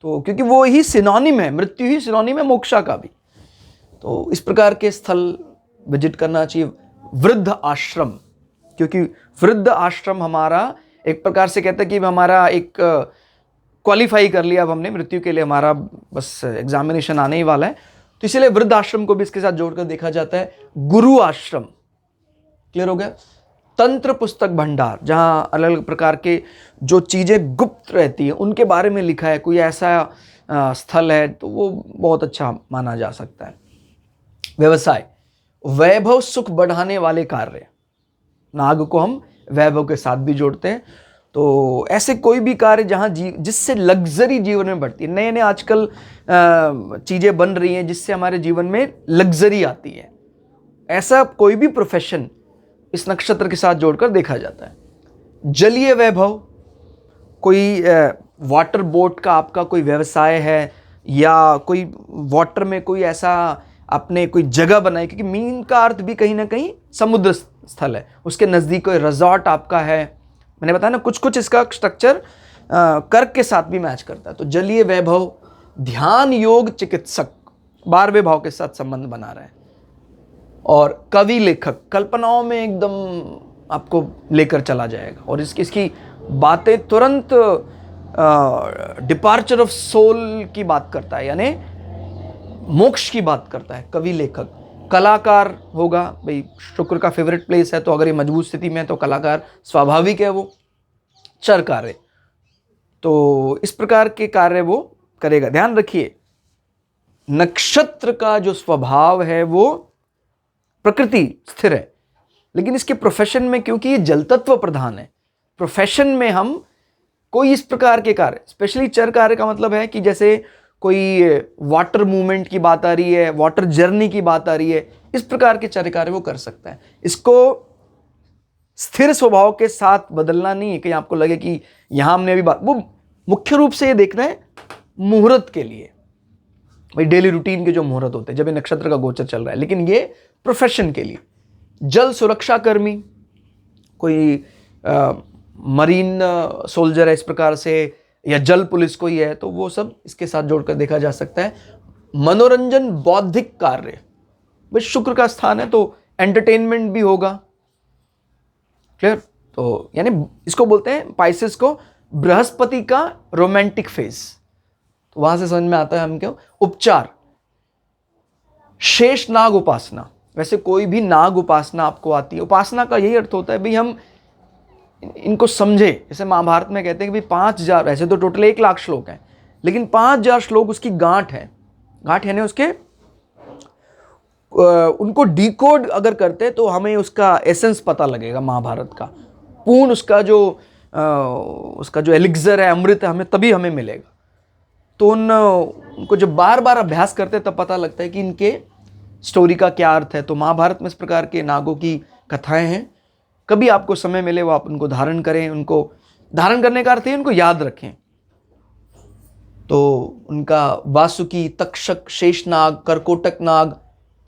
तो क्योंकि वो ही सिनोनिम है, मृत्यु ही सिनोनिम है मोक्षा का भी। तो इस प्रकार के स्थल विजिट करना चाहिए। वृद्ध आश्रम, क्योंकि वृद्ध आश्रम हमारा एक प्रकार से कहता है कि हमारा एक क्वालिफाई कर लिया अब हमने मृत्यु के लिए, हमारा बस एग्जामिनेशन आने ही वाला है, तो इसीलिए वृद्ध आश्रम को भी इसके साथ जोड़कर देखा जाता है। गुरु आश्रम, क्लियर हो गया? तंत्र पुस्तक भंडार, जहां अलग अलग प्रकार के जो चीजें गुप्त रहती है उनके बारे में लिखा है, कोई ऐसा स्थल है तो वो बहुत अच्छा माना जा सकता है। व्यवसाय, वैभव सुख बढ़ाने वाले कार्य, नाग को हम वैभव के साथ भी जोड़ते हैं। तो ऐसे कोई भी कार्य जहां जिससे लग्जरी जीवन में बढ़ती है, नए नए आजकल चीजें बन रही हैं जिससे हमारे जीवन में लग्जरी आती है, ऐसा कोई भी प्रोफेशन इस नक्षत्र के साथ जोड़कर देखा जाता है। जलीय वैभव, कोई वाटर बोट का आपका कोई व्यवसाय है या कोई वाटर में कोई ऐसा आपने कोई जगह बनाई, क्योंकि मीन का अर्थ भी कहीं ना कहीं समुद्र स्थल है, उसके नज़दीक कोई रिजॉर्ट आपका है। मैंने बताया ना कुछ कुछ इसका स्ट्रक्चर कर्क के साथ भी मैच करता है। तो जलीय वैभव, ध्यान योग चिकित्सक 12वें भाव के साथ संबंध बना रहा है। और कवि लेखक, कल्पनाओं में एकदम आपको लेकर चला जाएगा और इसकी बातें तुरंत डिपार्चर ऑफ सोल की बात करता है, यानी मोक्ष की बात करता है कवि लेखक। कलाकार होगा, भाई शुक्र का फेवरेट प्लेस है, तो अगर ये मजबूत स्थिति में है तो कलाकार स्वाभाविक है, वो चर कार्य, तो इस प्रकार के कार्य वो करेगा। ध्यान रखिए नक्षत्र का जो स्वभाव है वो प्रकृति स्थिर है, लेकिन इसके प्रोफेशन में क्योंकि ये जल तत्व प्रधान है, प्रोफेशन में हम कोई इस प्रकार के कार्य, स्पेशली चर कार्य का मतलब है कि जैसे कोई वाटर मूवमेंट की बात आ रही है, वाटर जर्नी की बात आ रही है, इस प्रकार के चर कार्य वो कर सकता है। इसको स्थिर स्वभाव के साथ बदलना नहीं है कि आपको लगे कि यहां हमने अभी बात, वो मुख्य रूप से ये देखना है मुहूर्त के लिए, भाई डेली रूटीन के जो मुहूर्त होते हैं जब ये नक्षत्र का गोचर चल रहा है, लेकिन ये प्रोफेशन के लिए। जल सुरक्षा कर्मी, कोई मरीन सोल्जर है इस प्रकार से, या जल पुलिस कोई है, तो वो सब इसके साथ जोड़कर देखा जा सकता है। मनोरंजन बौद्धिक कार्य, भाई शुक्र का स्थान है तो एंटरटेनमेंट भी होगा, क्लियर। तो यानी इसको बोलते हैं पाइसेस को बृहस्पति का रोमांटिक फेज। तो वहां से समझ में आता है हम क्यों। उपचार, शेष नाग उपासना। वैसे कोई भी नाग उपासना आपको आती है, उपासना का यही अर्थ होता है भाई हम इनको समझे। जैसे महाभारत में कहते हैं कि भाई 5000, ऐसे तो टोटल 1,00,000 श्लोक हैं, लेकिन 5000 श्लोक उसकी गांठ है। गांठ यानी उसके उनको डिकोड अगर करते तो हमें उसका एसेंस पता लगेगा महाभारत का पूर्ण, उसका जो एलिक्सर है, अमृत है, हमें मिलेगा। तो उनको जब बार बार अभ्यास करते तब पता लगता है कि इनके स्टोरी का क्या अर्थ है। तो महाभारत में इस प्रकार के नागों की कथाएं हैं। कभी आपको समय मिले वो आप उनको धारण करें। उनको धारण करने का अर्थ है उनको याद रखें। तो उनका वासुकी, तक्षक, शेषनाग, करकोटक नाग,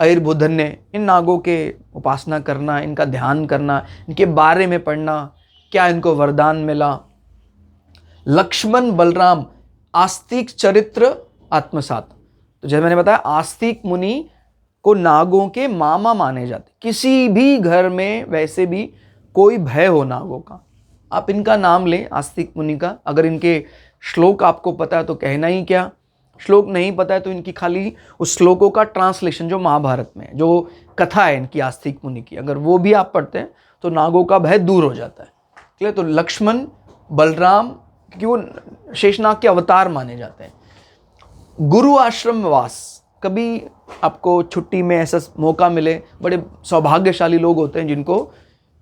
आयुर्बुधन्य, इन नागों के उपासना करना, इनका ध्यान करना, इनके बारे में पढ़ना, क्या इनको वरदान मिला। लक्ष्मण बलराम आस्तिक चरित्र आत्मसात। तो जैसे मैंने बताया आस्तिक मुनि को नागों के मामा माने जाते। किसी भी घर में वैसे भी कोई भय हो नागों का, आप इनका नाम लें, आस्तिक मुनि का। अगर इनके श्लोक आपको पता है तो कहना ही क्या, श्लोक नहीं पता है तो इनकी खाली उस श्लोकों का ट्रांसलेशन जो महाभारत में जो कथा है इनकी आस्तिक मुनि की, अगर वो भी आप पढ़ते हैं तो नागों का भय दूर हो जाता है। क्लियर। तो लक्ष्मण बलराम, क्योंकि वो शेषनाग के अवतार माने जाते हैं। गुरु आश्रम वास, कभी आपको छुट्टी में ऐसा मौका मिले, बड़े सौभाग्यशाली लोग होते हैं जिनको,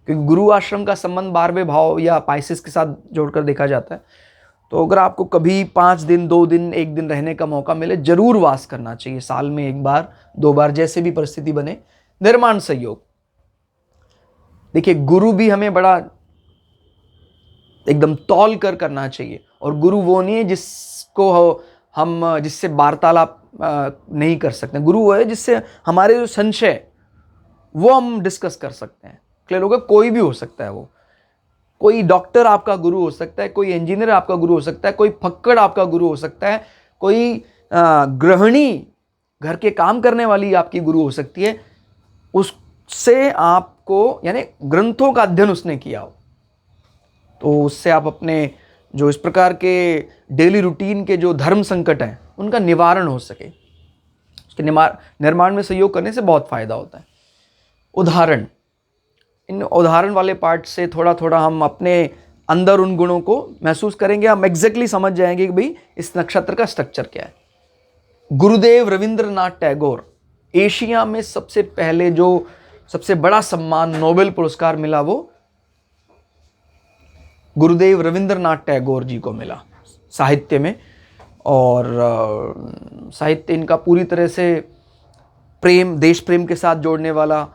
क्योंकि गुरु आश्रम का संबंध 12वें भाव या पाइसेस के साथ जोड़कर देखा जाता है। तो अगर आपको कभी 5 दिन, 2 दिन, 1 दिन रहने का मौका मिले, जरूर वास करना चाहिए। साल में 1 बार, 2 बार, जैसे भी परिस्थिति बने। निर्माण सहयोग, देखिए गुरु भी हमें बड़ा एकदम तौल कर करना चाहिए। और गुरु वो नहीं है जिससे वार्तालाप नहीं कर सकते। गुरु वो है जिससे हमारे जो संशय वो हम डिस्कस कर सकते हैं। क्लियर होगा। कोई भी हो सकता है वो, कोई डॉक्टर आपका गुरु हो सकता है, कोई इंजीनियर आपका गुरु हो सकता है, कोई फक्कड़ आपका गुरु हो सकता है, कोई गृहिणी, घर के काम करने वाली आपकी गुरु हो सकती है। उससे आपको, यानी ग्रंथों का अध्ययन उसने किया हो, तो उससे आप अपने जो इस प्रकार के डेली रूटीन के जो धर्म संकट हैं उनका निवारण हो सके। उसके निर्माण में सहयोग करने से बहुत फायदा होता है। उदाहरण, इन उदाहरण वाले पार्ट से थोड़ा थोड़ा हम अपने अंदर उन गुणों को महसूस करेंगे। हम एग्जैक्टली समझ जाएंगे कि भाई इस नक्षत्र का स्ट्रक्चर क्या है। गुरुदेव रविंद्रनाथ टैगोर, एशिया में सबसे पहले जो सबसे बड़ा सम्मान नोबेल पुरस्कार मिला वो गुरुदेव रविंद्रनाथ टैगोर जी को मिला साहित्य में। और साहित्य इनका पूरी तरह से प्रेम, देश प्रेम के साथ जोड़ने वाला,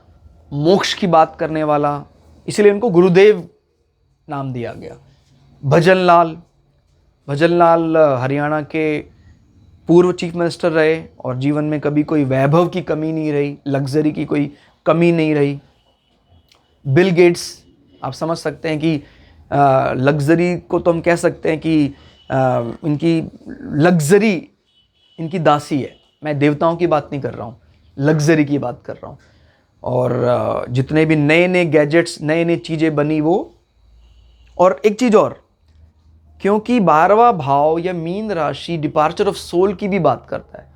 मोक्ष की बात करने वाला, इसलिए इनको गुरुदेव नाम दिया गया। भजनलाल हरियाणा के पूर्व चीफ मिनिस्टर रहे और जीवन में कभी कोई वैभव की कमी नहीं रही, लग्जरी की कोई कमी नहीं रही। बिल गेट्स, आप समझ सकते हैं कि लग्जरी को तो हम कह सकते हैं कि इनकी लग्जरी इनकी दासी है। मैं देवताओं की बात नहीं कर रहा हूँ, लग्जरी की बात कर रहा हूँ। और जितने भी नए नए गैजेट्स, नए नए चीज़ें बनी वो। और एक चीज़ और, क्योंकि 12वां भाव या मीन राशि डिपार्चर ऑफ सोल की भी बात करता है,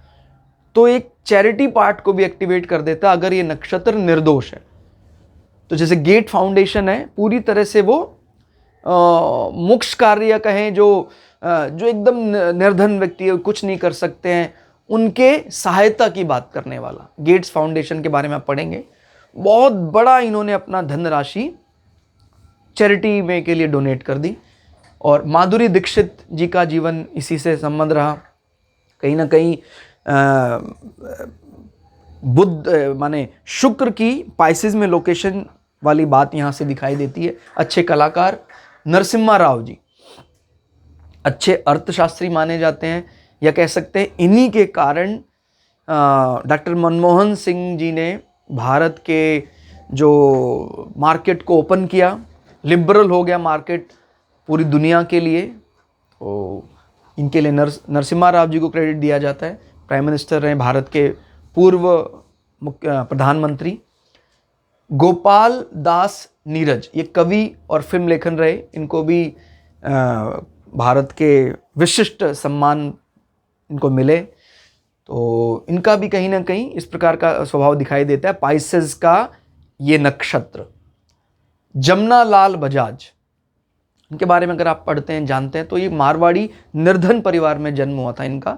तो एक चैरिटी पार्ट को भी एक्टिवेट कर देता है अगर ये नक्षत्र निर्दोष है। तो जैसे गेट फाउंडेशन है, पूरी तरह से वो मोक्ष कार्य कहें, जो एकदम निर्धन व्यक्ति है, कुछ नहीं कर सकते हैं, उनके सहायता की बात करने वाला। गेट्स फाउंडेशन के बारे में आप पढ़ेंगे। बहुत बड़ा इन्होंने अपना धनराशि चैरिटी में के लिए डोनेट कर दी। और माधुरी दीक्षित जी का जीवन इसी से संबंध रहा। कहीं ना कहीं बुध माने शुक्र की पाइसेस में लोकेशन वाली बात यहाँ से दिखाई देती है। अच्छे कलाकार नरसिम्हा राव जी अच्छे अर्थशास्त्री माने जाते हैं, या कह सकते हैं इन्हीं के कारण डॉक्टर मनमोहन सिंह जी ने भारत के जो मार्केट को ओपन किया, लिबरल हो गया मार्केट पूरी दुनिया के लिए। तो इनके लिए नरसिम्हा राव जी को क्रेडिट दिया जाता है। प्राइम मिनिस्टर रहे भारत के, पूर्व प्रधानमंत्री। गोपाल दास नीरज ये कवि और फिल्म लेखन रहे। इनको भी भारत के विशिष्ट सम्मान इनको मिले। तो इनका भी कहीं ना कहीं इस प्रकार का स्वभाव दिखाई देता है। पाइसेस का ये नक्षत्र। जमुना लाल बजाज, इनके बारे में अगर आप पढ़ते हैं जानते हैं तो ये मारवाड़ी निर्धन परिवार में जन्म हुआ था इनका,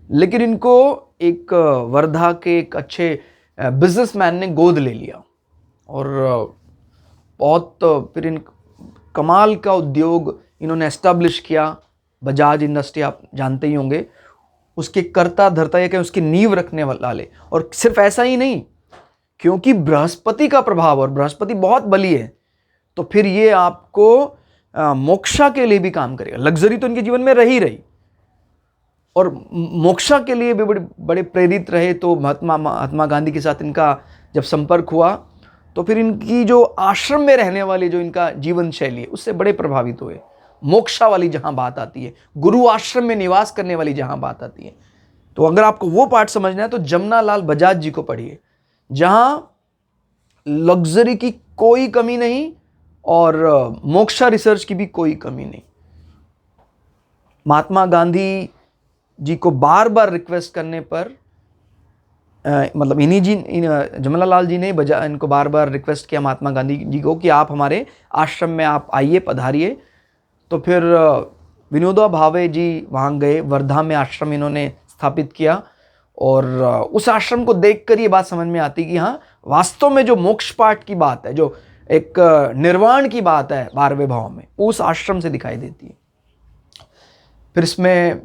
लेकिन इनको एक वर्धा के एक अच्छे बिजनेसमैन ने गोद ले लिया और बहुत फिर इन कमाल का उद्योग इन्होंने एस्टेब्लिश किया। बजाज इंडस्ट्री आप जानते ही होंगे। उसके कर्ता धर्ता या क्या उसकी नींव रखने वाले। और सिर्फ ऐसा ही नहीं, क्योंकि बृहस्पति का प्रभाव, और बृहस्पति बहुत बली है, तो फिर ये आपको मोक्षा के लिए भी काम करेगा। लग्जरी तो इनके जीवन में रही और मोक्षा के लिए भी बड़े प्रेरित रहे। तो महात्मा गांधी के साथ इनका जब संपर्क हुआ तो फिर इनकी जो आश्रम में रहने वाले जो इनका जीवन शैली है उससे बड़े प्रभावित हुए। मोक्षा वाली जहां बात आती है, गुरु आश्रम में निवास करने वाली जहां बात आती है, तो अगर आपको वो पार्ट समझना है तो जमुना लाल बजाज जी को पढ़िए, जहां लग्जरी की कोई कमी नहीं और मोक्षा रिसर्च की भी कोई कमी नहीं। महात्मा गांधी जी को बार बार रिक्वेस्ट करने पर मतलब जमुना लाल जी ने इनको बार बार रिक्वेस्ट किया महात्मा गांधी जी को कि आप हमारे आश्रम में आप आइए, पधारिए। तो फिर विनोबा भावे जी वहाँ गए, वर्धा में आश्रम इन्होंने स्थापित किया और उस आश्रम को देखकर ये बात समझ में आती कि हाँ, वास्तव में जो मोक्ष पाठ की बात है, जो एक निर्वाण की बात है 12वें भाव में, उस आश्रम से दिखाई देती है। फिर इसमें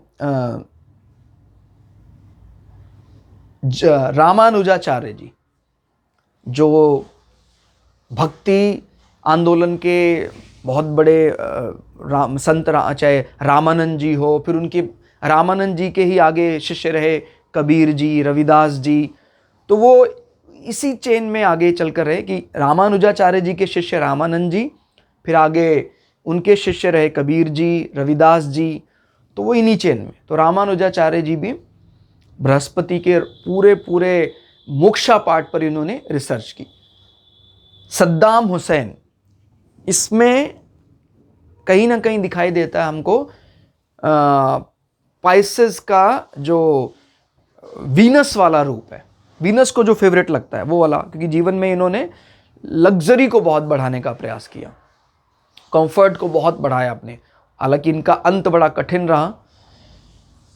रामानुजाचार्य जी जो भक्ति आंदोलन के बहुत बड़े संत चाहे रामानंद जी हो, फिर उनके रामानंद जी के ही आगे शिष्य रहे कबीर जी, रविदास जी, तो वो इसी चेन में आगे चलकर रहे कि रामानुजाचार्य जी के शिष्य रामानंद जी, फिर आगे उनके शिष्य रहे कबीर जी, रविदास जी, तो वो इन्हीं चेन में। तो रामानुजाचार्य जी भी बृहस्पति के पूरे मोक्षा पाठ पर इन्होंने रिसर्च की। सद्दाम हुसैन, इसमें कहीं ना कहीं दिखाई देता है हमको पाइसेस का जो वीनस वाला रूप है, वीनस को जो फेवरेट लगता है वो वाला, क्योंकि जीवन में इन्होंने लग्जरी को बहुत बढ़ाने का प्रयास किया, कंफर्ट को बहुत बढ़ाया अपने। हालांकि इनका अंत बड़ा कठिन रहा।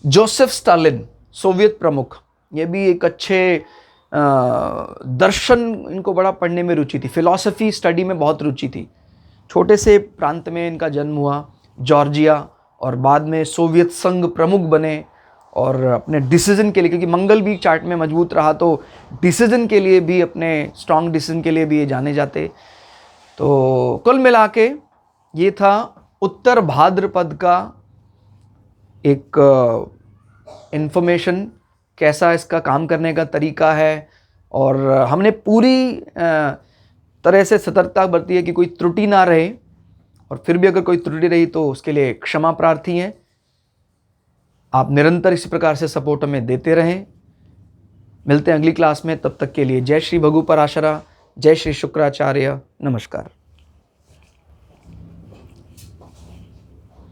जोसेफ स्टालिन, सोवियत प्रमुख, ये भी एक अच्छे दर्शन, इनको बड़ा पढ़ने में रुचि थी, फिलॉसफी स्टडी में बहुत रुचि थी। छोटे से प्रांत में इनका जन्म हुआ, जॉर्जिया, और बाद में सोवियत संघ प्रमुख बने और अपने डिसीजन के लिए, क्योंकि मंगल भी चार्ट में मजबूत रहा, तो डिसीजन के लिए भी, अपने स्ट्रॉन्ग डिसीजन के लिए भी ये जाने जाते। तो कुल मिला के ये था उत्तर भाद्रपद का एक इन्फॉर्मेशन, कैसा इसका काम करने का तरीका है, और हमने पूरी तरह से सतर्कता बरती है कि कोई त्रुटि ना रहे, और फिर भी अगर कोई त्रुटि रही तो उसके लिए क्षमा प्रार्थी हैं। आप निरंतर इसी प्रकार से सपोर्ट हमें देते रहें। मिलते हैं अगली क्लास में, तब तक के लिए जय श्री भगु पराशरा, जय श्री शुक्राचार्य, नमस्कार।